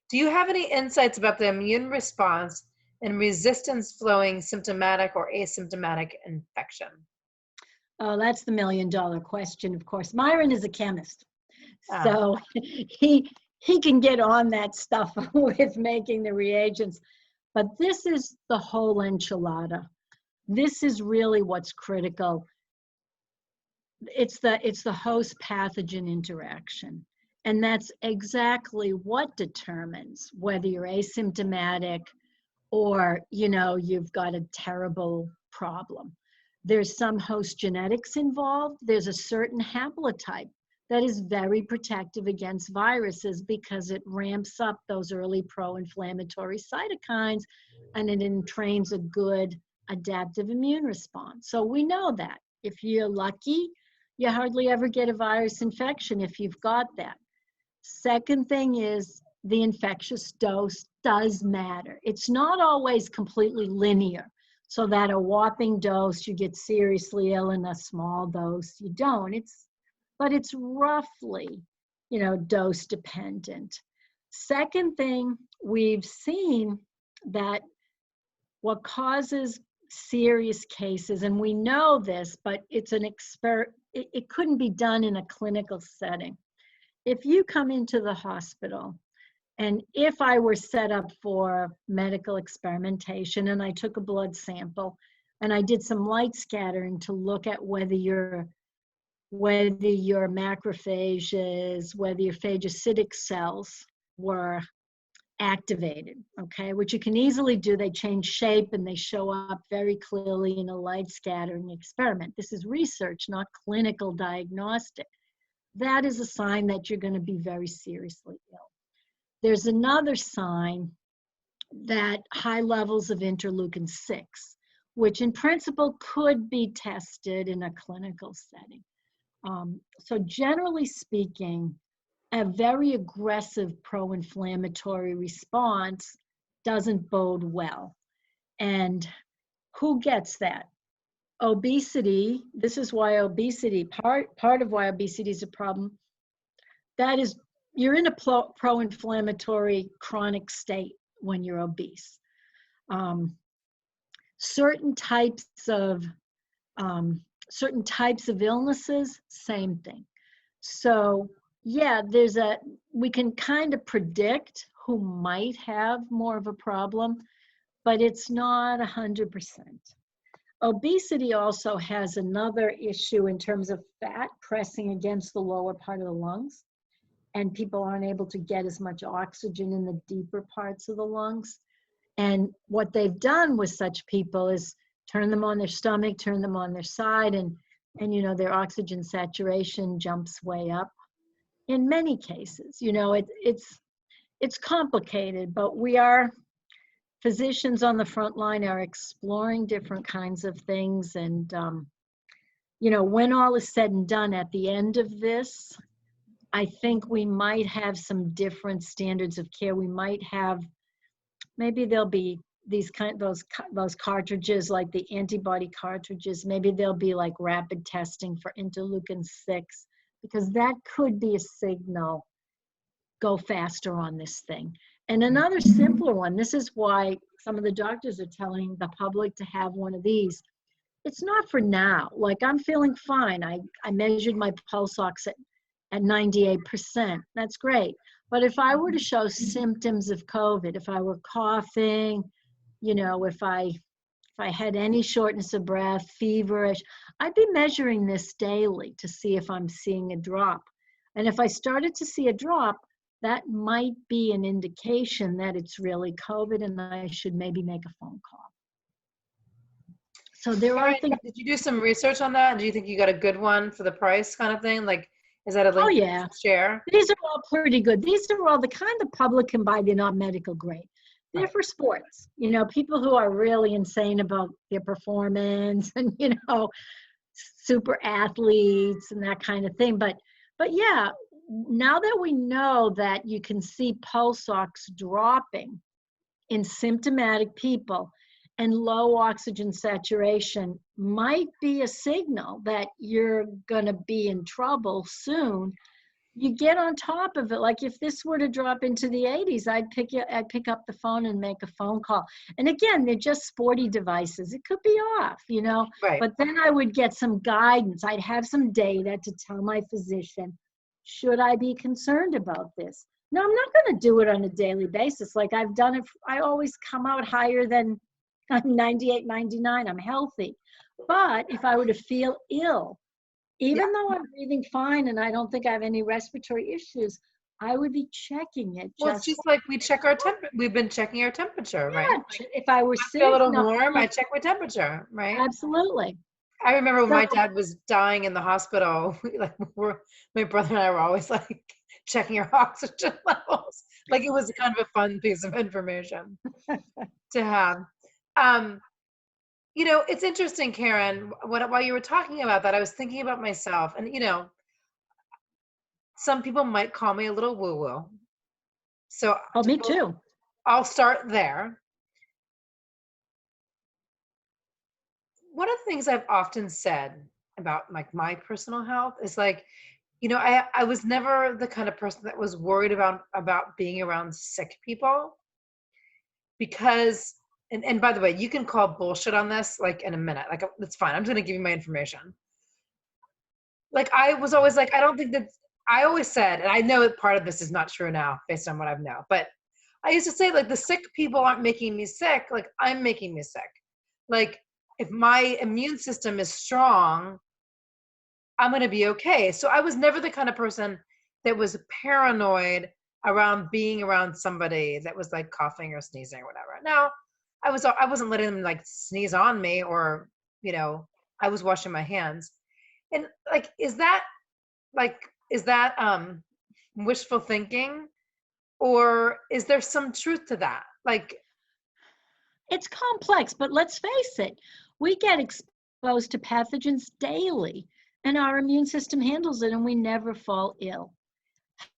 B: Do you have any insights about the immune response in resistance flowing symptomatic or asymptomatic infection?
A: Oh, that's the $1 million question, of course. Myron is a chemist, so he can get on that stuff with making the reagents. But this is the whole enchilada. This is really what's critical. It's the host pathogen interaction. And that's exactly what determines whether you're asymptomatic or, you've got a terrible problem. There's some host genetics involved. There's a certain haplotype that is very protective against viruses because it ramps up those early pro-inflammatory cytokines and it entrains a good adaptive immune response. So we know that. If you're lucky, you hardly ever get a virus infection if you've got that. Second thing is the infectious dose does matter. It's not always completely linear, so that a whopping dose you get seriously ill and a small dose you don't. But it's roughly, dose dependent. Second thing, we've seen that what causes serious cases, and we know this, but it's it couldn't be done in a clinical setting. If you come into the hospital, and if I were set up for medical experimentation and I took a blood sample and I did some light scattering to look at whether your macrophages, whether your phagocytic cells were activated, okay, which you can easily do. They change shape and they show up very clearly in a light scattering experiment. This is research, not clinical diagnostic. that is a sign that you're going to be very seriously ill. There's another sign that high levels of interleukin-6, which in principle could be tested in a clinical setting. So generally speaking, a very aggressive pro-inflammatory response doesn't bode well. And who gets that? Obesity. This is why obesity, part of why obesity is a problem. That is, you're in a pro-inflammatory chronic state when you're obese. Certain types of illnesses, same thing. So yeah, we can kind of predict who might have more of a problem, but it's not 100%. Obesity also has another issue in terms of fat pressing against the lower part of the lungs, and people aren't able to get as much oxygen in the deeper parts of the lungs. And what they've done with such people is turn them on their stomach, turn them on their side, and you know, their oxygen saturation jumps way up. In many cases, you know, it's complicated, but physicians on the front line are exploring different kinds of things. And, you know, when all is said and done at the end of this, I think we might have some different standards of care. We might have, maybe there'll be those cartridges, like the antibody cartridges. Maybe there'll be like rapid testing for interleukin-6, because that could be a signal, go faster on this thing. And another simpler one, this is why some of the doctors are telling the public to have one of these. It's not for now. Like, I'm feeling fine. I measured my pulse ox at 98%. That's great. But if I were to show symptoms of COVID, if I were coughing, you know, if I had any shortness of breath, feverish, I'd be measuring this daily to see if I'm seeing a drop. And if I started to see a drop, that might be an indication that it's really COVID and I should maybe make a phone call. So there are things.
B: Did you do some research on that? Do you think you got a good one for the price kind of thing? Like, is that a link
A: yeah.
B: to share?
A: These are all pretty good. These are all the kind the public can buy. They're not medical grade. They're for sports, you know, people who are really insane about their performance and, you know, super athletes and that kind of thing. But yeah, now that we know that you can see pulse ox dropping in symptomatic people and low oxygen saturation might be a signal that you're going to be in trouble soon, you get on top of it. Like, if this were to drop into the 80s, I'd pick up the phone and make a phone call. And again, they're just sporty devices. It could be off, you know,
B: right.
A: But then I would get some guidance. I'd have some data to tell my physician, should I be concerned about this? No, I'm not going to do it on a daily basis. Like I've done it. I always come out higher than I'm 98, 99. I'm healthy. But if I were to feel ill, even though I'm breathing fine and I don't think I have any respiratory issues, I would be checking it.
B: Well, it's just like we check our temperature. We've been checking our temperature, right?
A: Like, if I were sick,
B: a little warm, I check my temperature, right?
A: Absolutely.
B: I remember when my dad was dying in the hospital, my brother and I were always like checking our oxygen levels. Like, it was kind of a fun piece of information to have. You know, it's interesting, Karen, while you were talking about that, I was thinking about myself, and, you know, some people might call me a little woo-woo. So
A: me too.
B: I'll start there. One of the things I've often said about like my personal health is like, you know, I was never the kind of person that was worried about being around sick people, because and by the way, you can call bullshit on this like in a minute. Like, it's fine. I'm just gonna give you my information. Like, I was always like, I don't think that, I always said, and I know that part of this is not true now based on what I know, but I used to say, like, the sick people aren't making me sick, like, I'm making me sick. Like, if my immune system is strong, I'm gonna be okay. So I was never the kind of person that was paranoid around being around somebody that was like coughing or sneezing or whatever. Now, I wasn't letting them like sneeze on me, or, you know, I was washing my hands. And like, is is that wishful thinking, or is there some truth to that? Like,
A: It's complex, but let's face it, we get exposed to pathogens daily, and our immune system handles it, and we never fall ill.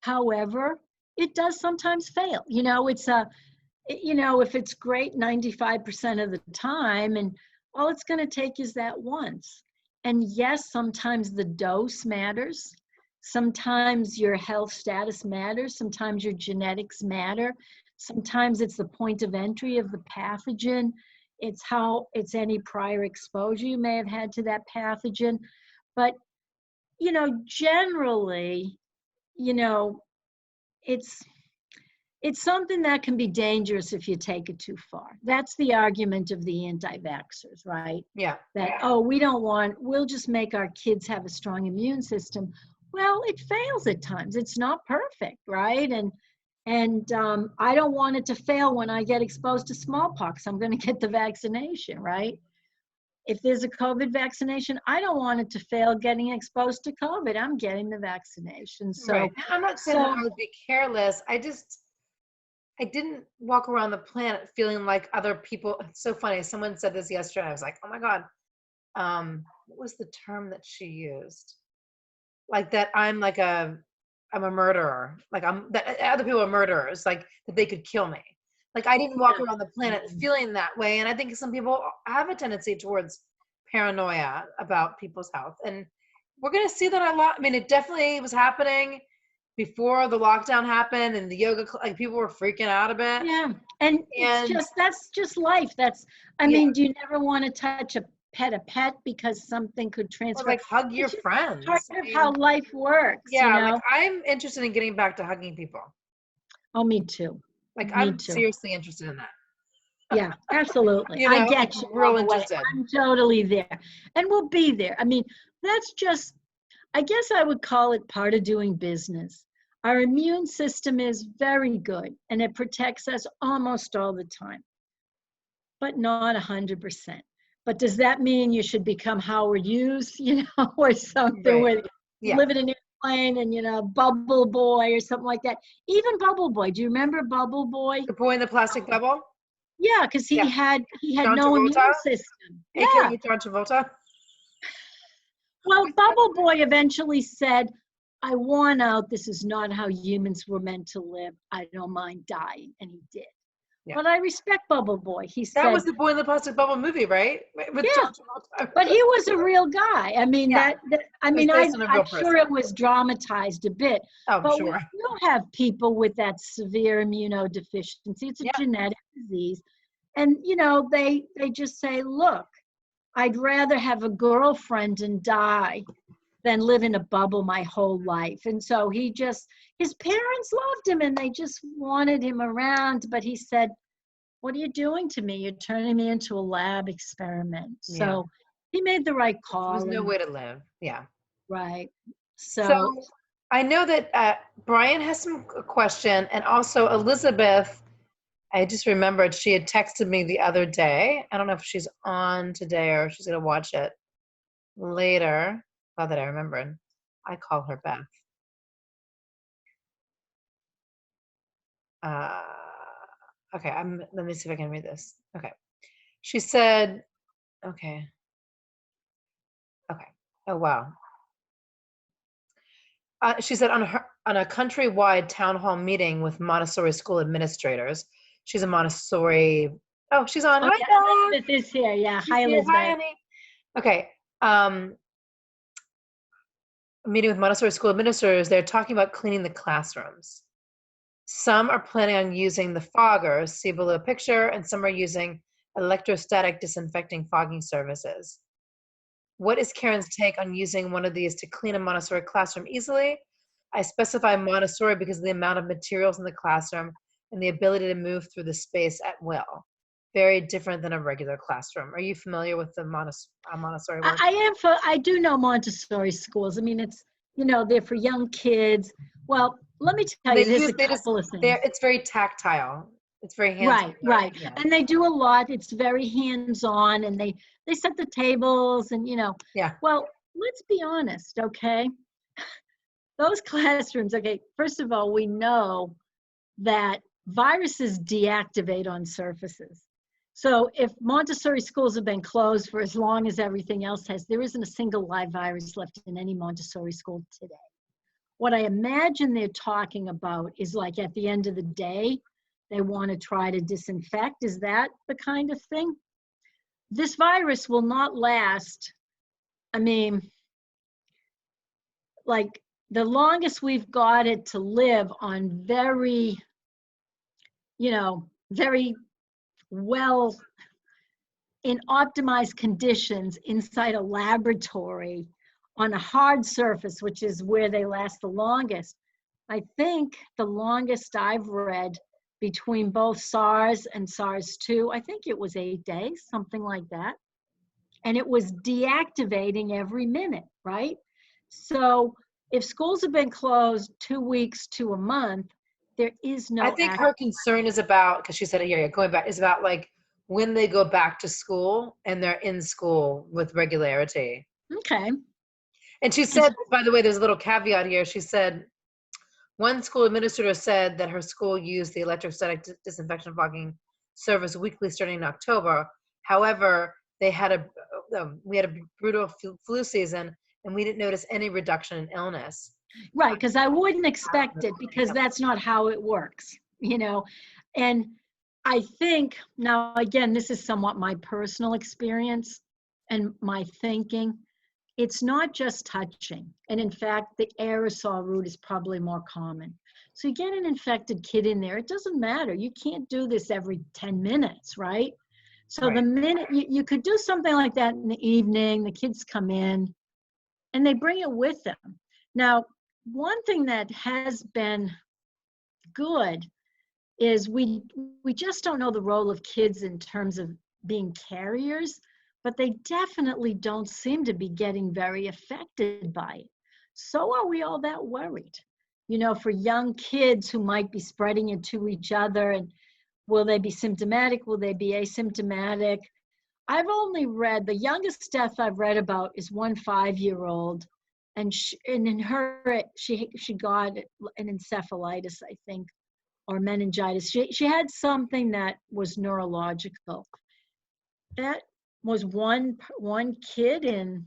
A: However, it does sometimes fail. If it's great 95% of the time, and all it's going to take is that once. And yes, sometimes the dose matters. Sometimes your health status matters. Sometimes your genetics matter. Sometimes it's the point of entry of the pathogen. It's any prior exposure you may have had to that pathogen. But, generally, it's something that can be dangerous if you take it too far. That's the argument of the anti-vaxxers, right?
B: yeah.
A: That, we'll just make our kids have a strong immune system. Well, it fails at times. It's not perfect, right? And I don't want it to fail when I get exposed to smallpox. I'm going to get the vaccination, right? If there's a COVID vaccination, I don't want it to fail getting exposed to COVID. I'm getting the vaccination. So
B: Right. I'm not saying that I would be careless. I didn't walk around the planet feeling like other people. It's so funny. Someone said this yesterday. I was like, oh my God. What was the term that she used? Like that I'm a murderer. Like that other people are murderers, like that they could kill me. Like I didn't walk around the planet feeling that way. And I think some people have a tendency towards paranoia about people's health. And we're going to see that a lot. I mean, it definitely was happening before the lockdown happened, and the yoga, like people were freaking out a bit.
A: Yeah, and that's just life. I mean, do you never want to touch a pet because something could transfer?
B: Or like hug your friends.
A: Part of how life works.
B: Yeah, like I'm interested in getting back to hugging people.
A: Oh, me too.
B: Like I'm seriously interested in that.
A: Yeah, absolutely. I get you.
B: Real interested.
A: I'm totally there, and we'll be there. I mean, that's just. I guess I would call it part of doing business. Our immune system is very good, and it protects us almost all the time, but not 100%. But does that mean you should become Howard Hughes, or something with live in an airplane and, Bubble Boy or something like that? Even Bubble Boy. Do you remember Bubble Boy?
B: The boy in the plastic bubble?
A: Yeah, because he had
B: John
A: no
B: Travolta?
A: immune system.
B: AKA John Travolta?
A: Well, Bubble Boy eventually said, I want out. This is not how humans were meant to live. I don't mind dying. And he did. Yeah. But I respect Bubble Boy. He said.
B: That was the boy in the plastic bubble movie, right? With
A: John Travolta. But he was a real guy. I mean, I'm sure it was dramatized a bit.
B: Oh,
A: but
B: sure.
A: we still have people with that severe immunodeficiency. It's a genetic disease. And, they just say, look, I'd rather have a girlfriend and die than live in a bubble my whole life. And so his parents loved him and they just wanted him around. But he said, what are you doing to me? You're turning me into a lab experiment. So he made the right call.
B: There's no way to live. Yeah.
A: Right.
B: So I know that Brian has some question, and also Elizabeth, I just remembered she had texted me the other day. I don't know if she's on today or if she's going to watch it later. Now that I remembered, I call her Beth. Okay, let me see if I can read this. Okay. She said, okay. Oh, wow. She said on a countrywide town hall meeting with Montessori school administrators, she's a Montessori. Oh, she's on.
A: Hi, Elizabeth is here. Yeah. Hi, Elizabeth.
B: Hi, Annie. Okay. Meeting with Montessori school administrators, they're talking about cleaning the classrooms. Some are planning on using the foggers, see below picture, and some are using electrostatic disinfecting fogging services. What is Karen's take on using one of these to clean a Montessori classroom easily? I specify Montessori because of the amount of materials in the classroom and the ability to move through the space at will. Very different than a regular classroom. Are you familiar with the Montessori work?
A: I do know Montessori schools. I mean, it's, they're for young kids. Well, let me tell you, there's a couple of things.
B: It's very tactile. It's very hands-on.
A: Right. Yeah. And they do a lot. It's very hands-on, and they set the tables and,
B: Yeah.
A: Well, let's be honest, okay? those classrooms, okay, first of all, we know that viruses deactivate on surfaces. So if Montessori schools have been closed for as long as everything else has, there isn't a single live virus left in any Montessori school today. What I imagine they're talking about is like at the end of the day, they want to try to disinfect. Is that the kind of thing? This virus will not last. I mean, like the longest we've got it to live on very, very well in optimized conditions inside a laboratory on a hard surface, which is where they last the longest. I think the longest I've read between both SARS and SARS-2, I think it was 8 days, something like that. And it was deactivating every minute, right? So if schools have been closed 2 weeks to a month, there is no.
B: I think her concern is about, because she said it here, going back, is about like when they go back to school and they're in school with regularity.
A: Okay.
B: And she said, by the way, there's a little caveat here. She said, one school administrator said that her school used the electrostatic disinfection fogging service weekly starting in October. However, we had a brutal flu season and we didn't notice any reduction in illness.
A: Right, because I wouldn't expect it, because that's not how it works, And I think, now again, this is somewhat my personal experience and my thinking. It's not just touching. And in fact, the aerosol route is probably more common. So you get an infected kid in there, it doesn't matter. You can't do this every 10 minutes, right? So the minute you could do something like that in the evening, the kids come in and they bring it with them. Now, one thing that has been good is we just don't know the role of kids in terms of being carriers, but they definitely don't seem to be getting very affected by it. So are we all that worried? For young kids who might be spreading it to each other, and will they be symptomatic? Will they be asymptomatic? I've only read, the youngest death I've read about is one 5-year-old. And in her, she got an encephalitis, I think, or meningitis. She had something that was neurological. That was one kid in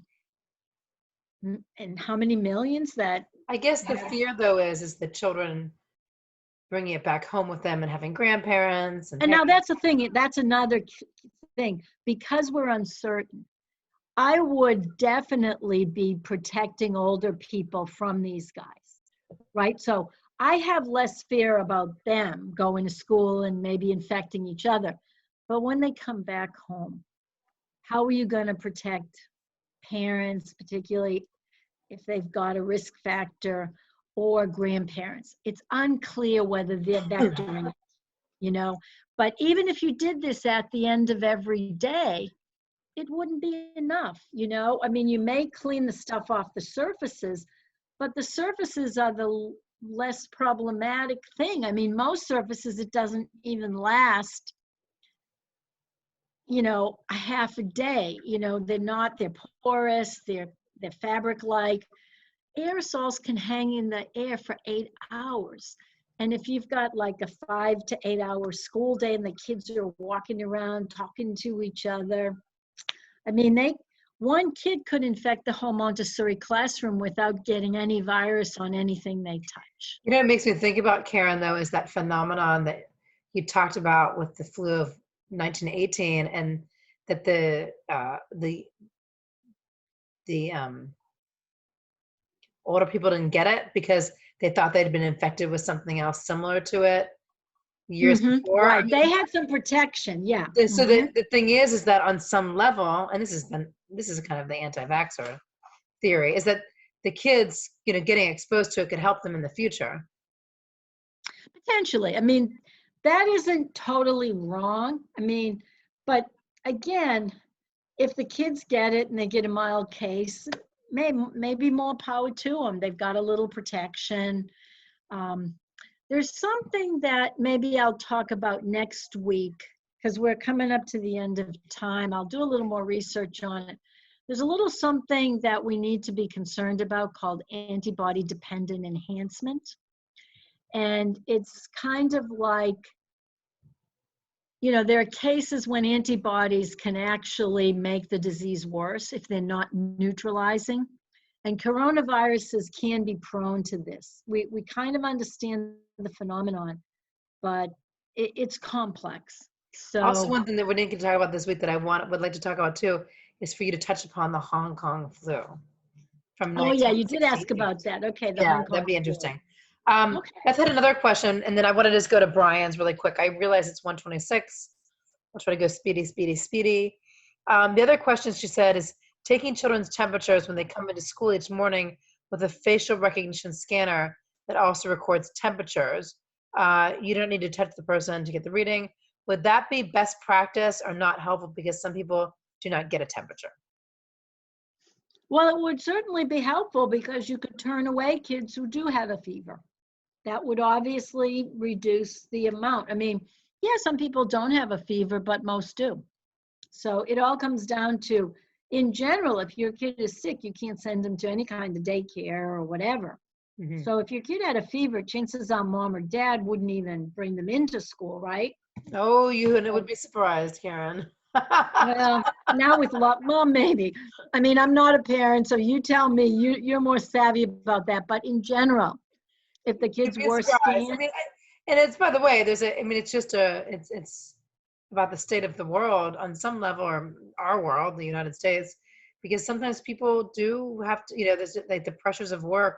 A: how many millions that.
B: I guess the fear though is the children bringing it back home with them and having grandparents.
A: And now that's the thing. That's another thing, because we're uncertain. I would definitely be protecting older people from these guys, right? So I have less fear about them going to school and maybe infecting each other. But when they come back home, how are you going to protect parents, particularly if they've got a risk factor, or grandparents? It's unclear whether they're vectoring it, But even if you did this at the end of every day, it wouldn't be enough, I mean, you may clean the stuff off the surfaces, but the surfaces are the less problematic thing. I mean, most surfaces, it doesn't even last, a half a day. They're porous, they're fabric-like. Aerosols can hang in the air for 8 hours. And if you've got like a 5 to 8 hour school day and the kids are walking around talking to each other, I mean, one kid could infect the whole Montessori classroom without getting any virus on anything they touch.
B: What makes me think about, Karen, though, is that phenomenon that you talked about with the flu of 1918, and that the older people didn't get it because they thought they'd been infected with something else similar to it years before.
A: Right. They had some protection, yeah.
B: So the thing is that on some level, and this is kind of the anti-vaxxer theory, is that the kids, getting exposed to it could help them in the future.
A: Potentially. I mean, that isn't totally wrong. I mean, but again, if the kids get it and they get a mild case, maybe more power to them. They've got a little protection. There's something that maybe I'll talk about next week, because we're coming up to the end of time. I'll do a little more research on it. There's a little something that we need to be concerned about called antibody dependent enhancement. And it's kind of like, there are cases when antibodies can actually make the disease worse if they're not neutralizing. And coronaviruses can be prone to this. We kind of understand the phenomenon, but it's complex. So
B: Also, one thing that we didn't get to talk about this week that I would like to talk about too is for you to touch upon the Hong Kong flu from
A: oh yeah, you did ask
B: 1968.
A: about that. Okay, the
B: Yeah,
A: Hong Kong
B: that'd be
A: flu.
B: interesting.
A: Okay.
B: Beth had another question, and then I wanted to just go to Brian's really quick. I realize it's 1:26. I'll try to go speedy, speedy, speedy. The other question she said is taking children's temperatures when they come into school each morning with a facial recognition scanner that also records temperatures. You don't need to touch the person to get the reading. Would that be best practice or not helpful because some people do not get a temperature?
A: Well, it would certainly be helpful because you could turn away kids who do have a fever. That would obviously reduce the amount. I mean, yeah, some people don't have a fever, but most do. So it all comes down to, in general, if your kid is sick, you can't send them to any kind of daycare or whatever.
B: Mm-hmm.
A: So if your kid had a fever, chances are mom or dad wouldn't even bring them into school, right?
B: Oh, you would be surprised, Karen.
A: Well, now with well, maybe. I mean, I'm not a parent, so you tell me. You're more savvy about that. But in general, if the kids
B: You'd be
A: were
B: surprised. I
A: scanned,
B: mean, and it's, by the way, it's just it's about the state of the world on some level, or our world, the United States, because sometimes people do have to, there's like the pressures of work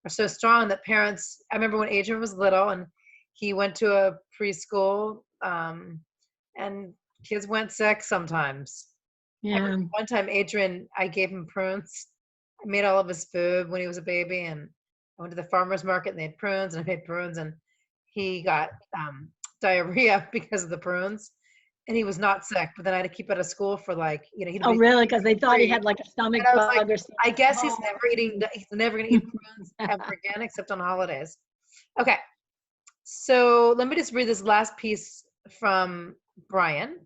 B: are so strong that parents, I remember when Adrian was little and he went to a preschool, and kids went sick sometimes. I
A: yeah.
B: remember one time Adrian, I gave him prunes. I made all of his food when he was a baby, and I went to the farmer's market and they had prunes, and I made prunes, and he got diarrhea because of the prunes, and he was not sick. But then I had to keep out of school for he'd
A: Oh,
B: be
A: really? Because they thought he
B: 3.
A: had like a stomach
B: And I was like,
A: bug or something.
B: I guess he's
A: Oh.
B: never gonna eat prunes ever again except on holidays. Okay, so let me just read this last piece from Brian,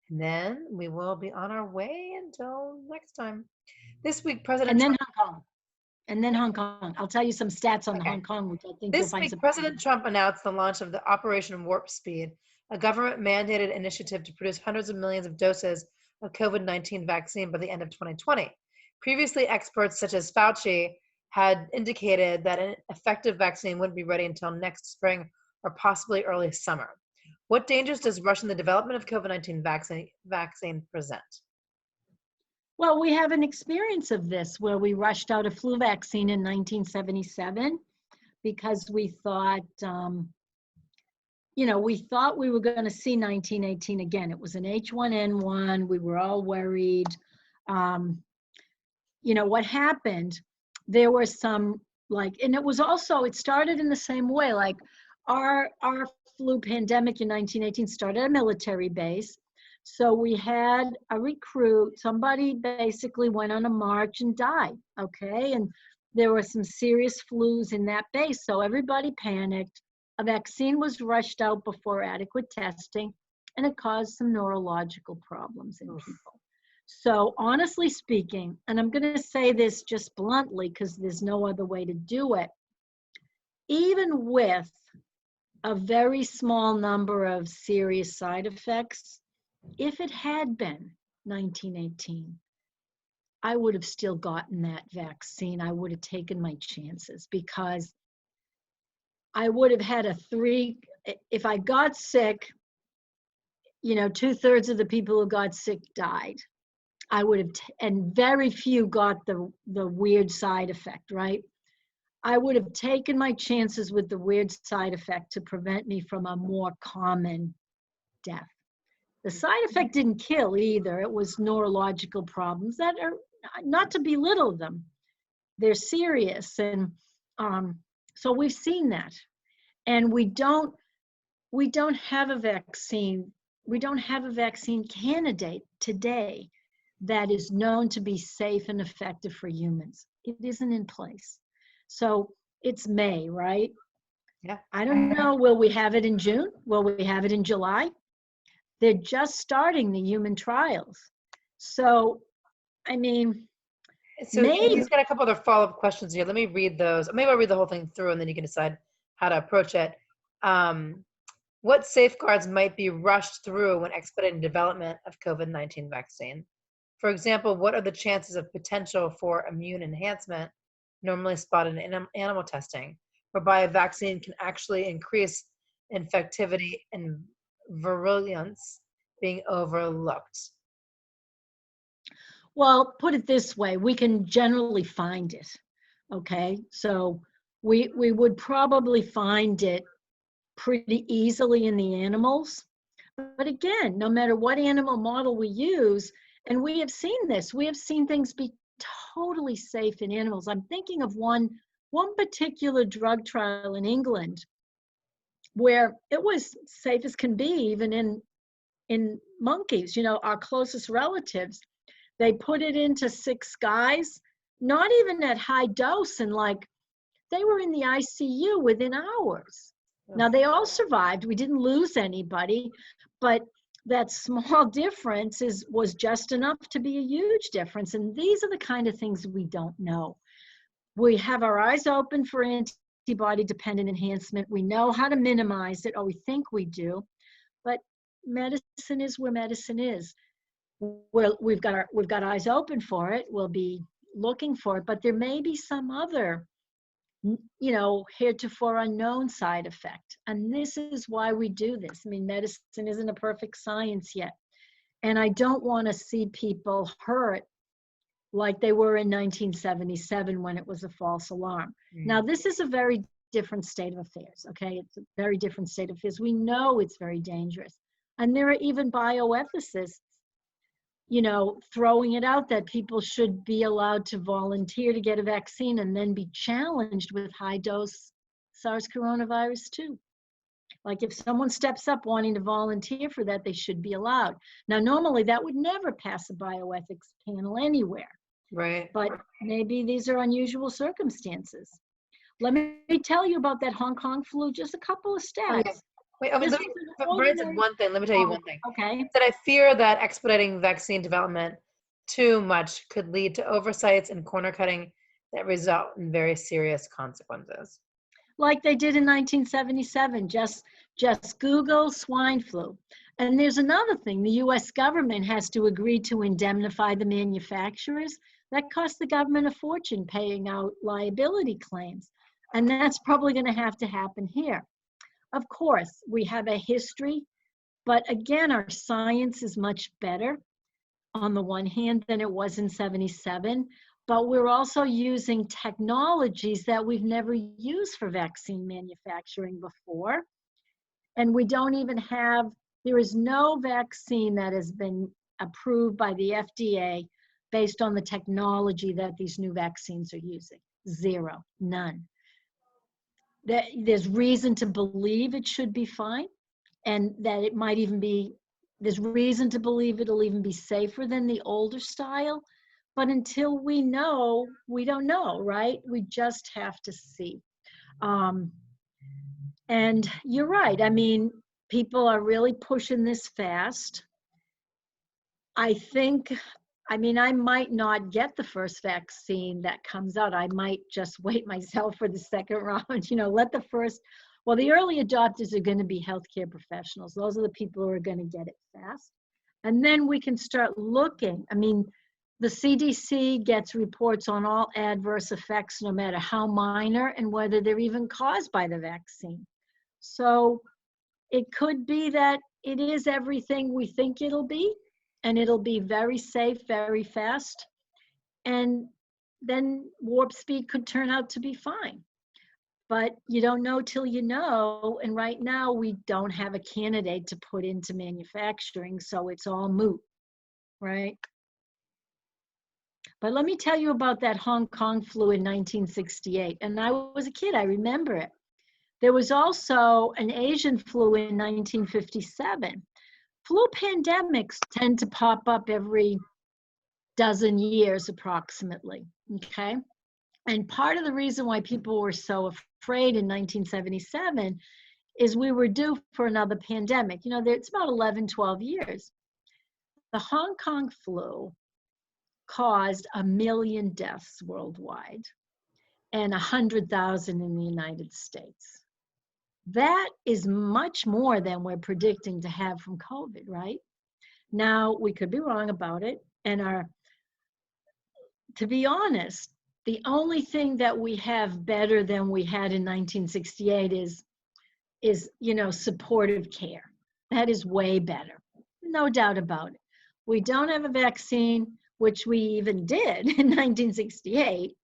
B: and then we will be on our way until next time. This week, President
A: And then
B: Trump.
A: Hong Kong. And then Hong Kong. I'll tell you some stats on
B: Okay.
A: Hong Kong, which I think you'll
B: This
A: find
B: week,
A: surprising.
B: President Trump announced the launch of the Operation Warp Speed, a government-mandated initiative to produce hundreds of millions of doses of COVID-19 vaccine by the end of 2020. Previously, experts such as Fauci had indicated that an effective vaccine wouldn't be ready until next spring or possibly early summer. What dangers does rushing the development of COVID-19 vaccine present?
A: Well, we have an experience of this where we rushed out a flu vaccine in 1977 because we thought, we thought we were going to see 1918 again. It was an H1N1. We were all worried. What happened, there were some and it started in the same way. Like our flu pandemic in 1918 started at a military base. So we had a recruit, somebody basically went on a march and died, okay? And there were some serious flus in that base, so everybody panicked. A vaccine was rushed out before adequate testing, and it caused some neurological problems in people. So honestly speaking, and I'm going to say this just bluntly because there's no other way to do it, even with a very small number of serious side effects, if it had been 1918, I would have still gotten that vaccine. I would have taken my chances because I would have had if I got sick, 2/3 of the people who got sick died. I would have, and very few got the weird side effect, right? I would have taken my chances with the weird side effect to prevent me from a more common death. The side effect didn't kill either. It was neurological problems that are not to belittle them. They're serious. And so we've seen that. And we don't have a vaccine. We don't have a vaccine candidate today that is known to be safe and effective for humans. It isn't in place. So it's May, right?
B: Yeah.
A: I don't know. Will we have it in June? Will we have it in July? They're just starting the human trials. So I mean,
B: So
A: maybe.
B: he's got a couple other follow-up questions here. Let me read those. Maybe I'll read the whole thing through and then you can decide how to approach it. What safeguards might be rushed through when expediting development of COVID-19 vaccine? For example, what are the chances of potential for immune enhancement normally spotted in animal testing, whereby a vaccine can actually increase infectivity and virulence being overlooked?
A: Well, put it this way, we can generally find it. Okay, so we would probably find it pretty easily in the animals. But again, no matter what animal model we use, and we have seen this, we have seen things be totally safe in animals. I'm thinking of one particular drug trial in England where it was safe as can be, even in monkeys, our closest relatives. They put it into 6 guys, not even at high dose, and like they were in the ICU within hours. Now they all survived. We didn't lose anybody, but that small difference was just enough to be a huge difference. And these are the kind of things we don't know. We have our eyes open for antibody dependent enhancement. We know how to minimize it, or we think we do, but medicine is where medicine is. We've got eyes open for it. We'll be looking for it, but there may be some other, heretofore unknown side effect. And this is why we do this. I mean, medicine isn't a perfect science yet. And I don't want to see people hurt like they were in 1977 when it was a false alarm. Now, this is a very different state of affairs, okay? It's a very different state of affairs. We know it's very dangerous. And there are even bioethicists, throwing it out that people should be allowed to volunteer to get a vaccine and then be challenged with high dose SARS coronavirus too. Like if someone steps up wanting to volunteer for that, they should be allowed. Now, normally that would never pass a bioethics panel anywhere.
B: Right.
A: But maybe these are unusual circumstances. Let me tell you about that Hong Kong flu, just a couple of stats.
B: Okay. Wait, Brian said one thing. Let me tell you one thing.
A: Okay.
B: That I fear that expediting vaccine development too much could lead to oversights and corner cutting that result in very serious consequences.
A: Like they did in 1977, just Google swine flu. And there's another thing, the US government has to agree to indemnify the manufacturers. That costs the government a fortune paying out liability claims. And that's probably going to happen here. Of course, we have a history, but again, our science is much better on the one hand than it was in 77, but we're also using technologies that we've never used for vaccine manufacturing before. And we don't even have, there is no vaccine that has been approved by the FDA based on the technology that these new vaccines are using. Zero, none. There's reason to believe it should be fine, and that it might even be, there's reason to believe it'll even be safer than the older style. But until we know, we don't know, right? We just have to see. And you're right. I mean, people are really pushing this fast. I might not get the first vaccine that comes out. I might just wait myself for the second round, let the first, well, the early adopters are going to be healthcare professionals. Those are the people who are going to get it fast. And then we can start looking. I mean, the CDC gets reports on all adverse effects, no matter how minor and whether they're even caused by the vaccine. So it could be that it is everything we think it'll be, and it'll be very safe, very fast. And then warp speed could turn out to be fine. But you don't know till you know. And right now we don't have a candidate to put into manufacturing, so it's all moot, right? But let me tell you about that Hong Kong flu in 1968. And I was a kid, I remember it. There was also an Asian flu in 1957. Flu pandemics tend to pop up every dozen years approximately, okay? And part of the reason why people were so afraid in 1977 is we were due for another pandemic. It's about 11, 12 years. The Hong Kong flu caused 1 million deaths worldwide and 100,000 in the United States. That is much more than we're predicting to have from COVID, right? Now, we could be wrong about it, and to be honest, the only thing that we have better than we had in 1968 is supportive care. That is way better, no doubt about it. We don't have a vaccine, which we even did in 1968,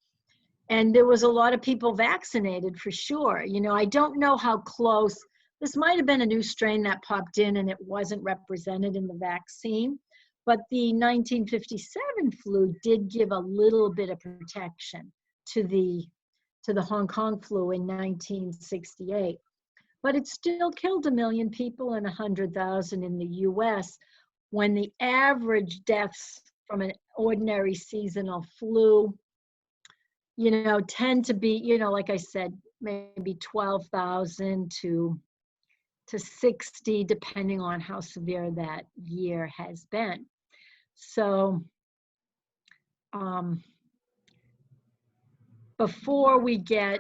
A: and there was a lot of people vaccinated for sure. I don't know how close, this might have been a new strain that popped in and it wasn't represented in the vaccine, but the 1957 flu did give a little bit of protection to the Hong Kong flu in 1968. But it still killed 1 million people and 100,000 in the US, when the average deaths from an ordinary seasonal flu, tend to be, like I said, maybe 12,000 to 60, depending on how severe that year has been. So before we get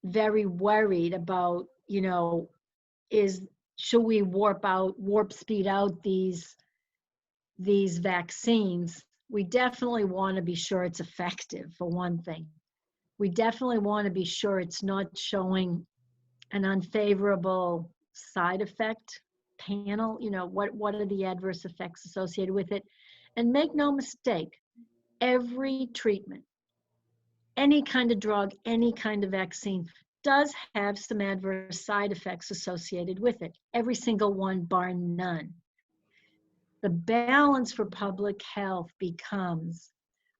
A: very worried about, should we warp speed out these vaccines, we definitely want to be sure it's effective, for one thing. We definitely want to be sure it's not showing an unfavorable side effect panel. What are the adverse effects associated with it? And make no mistake, every treatment, any kind of drug, any kind of vaccine does have some adverse side effects associated with it. Every single one, bar none. The balance for public health becomes,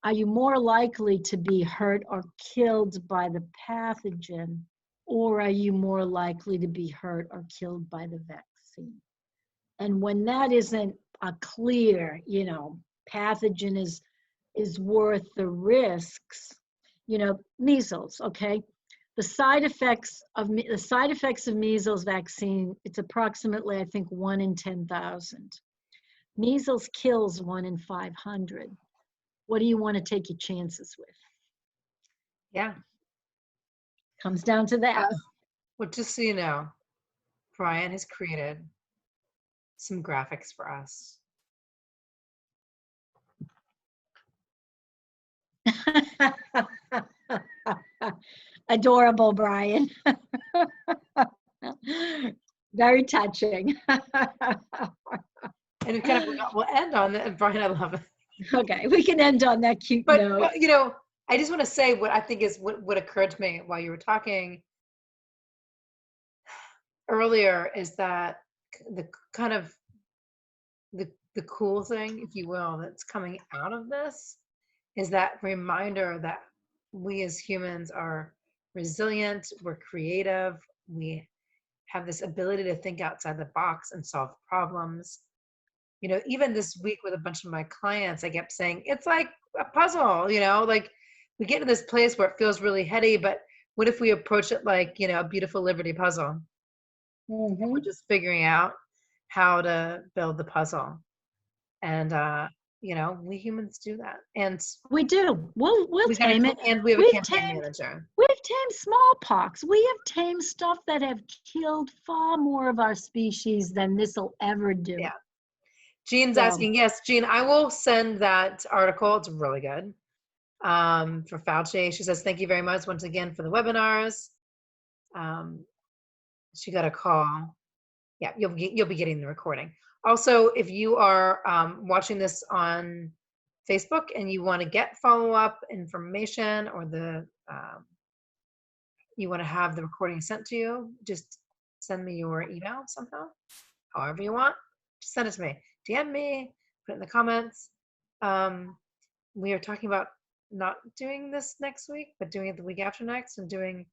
A: are you more likely to be hurt or killed by the pathogen, or are you more likely to be hurt or killed by the vaccine? And when that isn't a clear, pathogen is worth the risks, measles, okay? The side effects of measles vaccine, it's approximately, I think, 1 in 10,000. Measles kills 1 in 500. What do you want to take your chances with?
B: Yeah.
A: Comes down to that.
B: Well, just so you know, Brian has created some graphics for us.
A: Adorable, Brian. Very touching.
B: And it kind of, we'll end on that. Brian, I love it.
A: Okay, we can end on that cute note.
B: But, I just want to say what I think is what occurred to me while you were talking earlier is that the kind of the cool thing, if you will, that's coming out of this is that reminder that we as humans are resilient, we're creative, we have this ability to think outside the box and solve problems. Even this week with a bunch of my clients, I kept saying, it's like a puzzle, like we get to this place where it feels really heady, but what if we approach it like, a beautiful Liberty puzzle? Mm-hmm. We're just figuring out how to build the puzzle. And, we humans do that. And
A: we do. We'll tame it.
B: And we have a campaign manager.
A: We've tamed smallpox. We have tamed stuff that have killed far more of our species than this will ever do.
B: Yeah. Jean's asking, yes, Jean, I will send that article. It's really good. For Fauci. She says, thank you very much once again for the webinars. She got a call. Yeah, you'll be getting the recording. Also, if you are watching this on Facebook and you want to get follow-up information or you want to have the recording sent to you, just send me your email somehow, however you want. Just send it to me. DM me, put it in the comments. We are talking about not doing this next week, but doing it the week after next and doing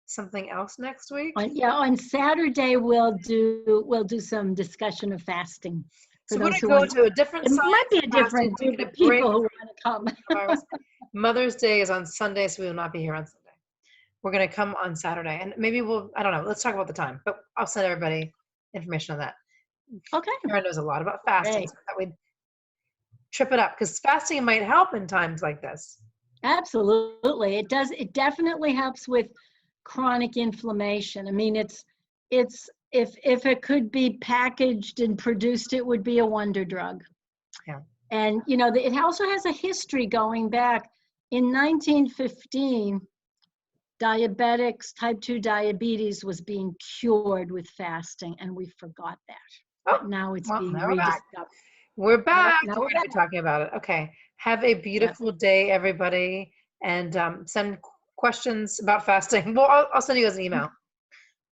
B: something else next week.
A: On Saturday we'll do some discussion of fasting.
B: So we're going to go to a different.
A: It might be a different group of people who want to come.
B: Mother's Day is on Sunday, so we will not be here on Sunday. We're going to come on Saturday, and maybe I don't know. Let's talk about the time, but I'll send everybody information on that.
A: Okay.
B: Karen knows a lot about fasting, so that we'd trip it up, because fasting might help in times like this.
A: Absolutely. It does. It definitely helps with chronic inflammation. I mean, if it could be packaged and produced, it would be a wonder drug.
B: Yeah.
A: And, you know, it also has a history going back. In 1915, diabetics, type 2 diabetes was being cured with fasting, and we forgot that.
B: Oh,
A: But now it's
B: well,
A: being
B: now we're back.
A: rediscovered.
B: We're back.
A: Now
B: We're
A: we're
B: going to be
A: back.
B: talking about it. Okay. Have a beautiful day, everybody. And send questions about fasting. Well, I'll send you guys an email.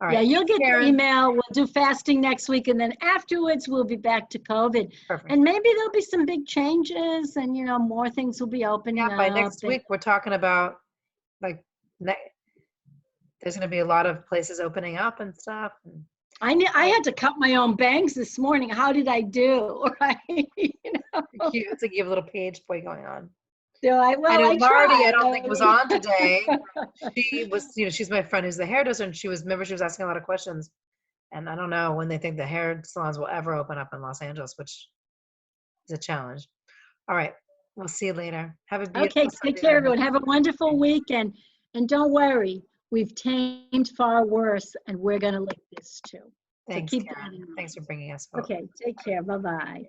B: All right.
A: Yeah, you'll get
B: Karen.
A: the email. We'll do fasting next week, and then afterwards we'll be back to COVID.
B: Perfect.
A: And maybe there'll be some big changes, and you know, more things will be opening
B: Yeah, by
A: up.
B: next week we're talking about like there's going to be a lot of places opening up and stuff. And
A: I had to cut my own bangs this morning. How did I do? Right? You know?
B: it's like you have a little page boy going on.
A: So I
B: Marty,
A: tried.
B: I don't think was on today. She was, you know, she's my friend who's the hairdresser, and she was asking a lot of questions. And I don't know when they think the hair salons will ever open up in Los Angeles, which is a challenge. All right. We'll see you later. Have a beautiful
A: Okay, take care, everyone. Have a wonderful weekend. And don't worry, we've tamed far worse, and we're going to lick this too.
B: Thanks,
A: so keep
B: Karen.
A: that in mind.
B: Thanks for bringing us hope.
A: Okay, take care. Bye-bye.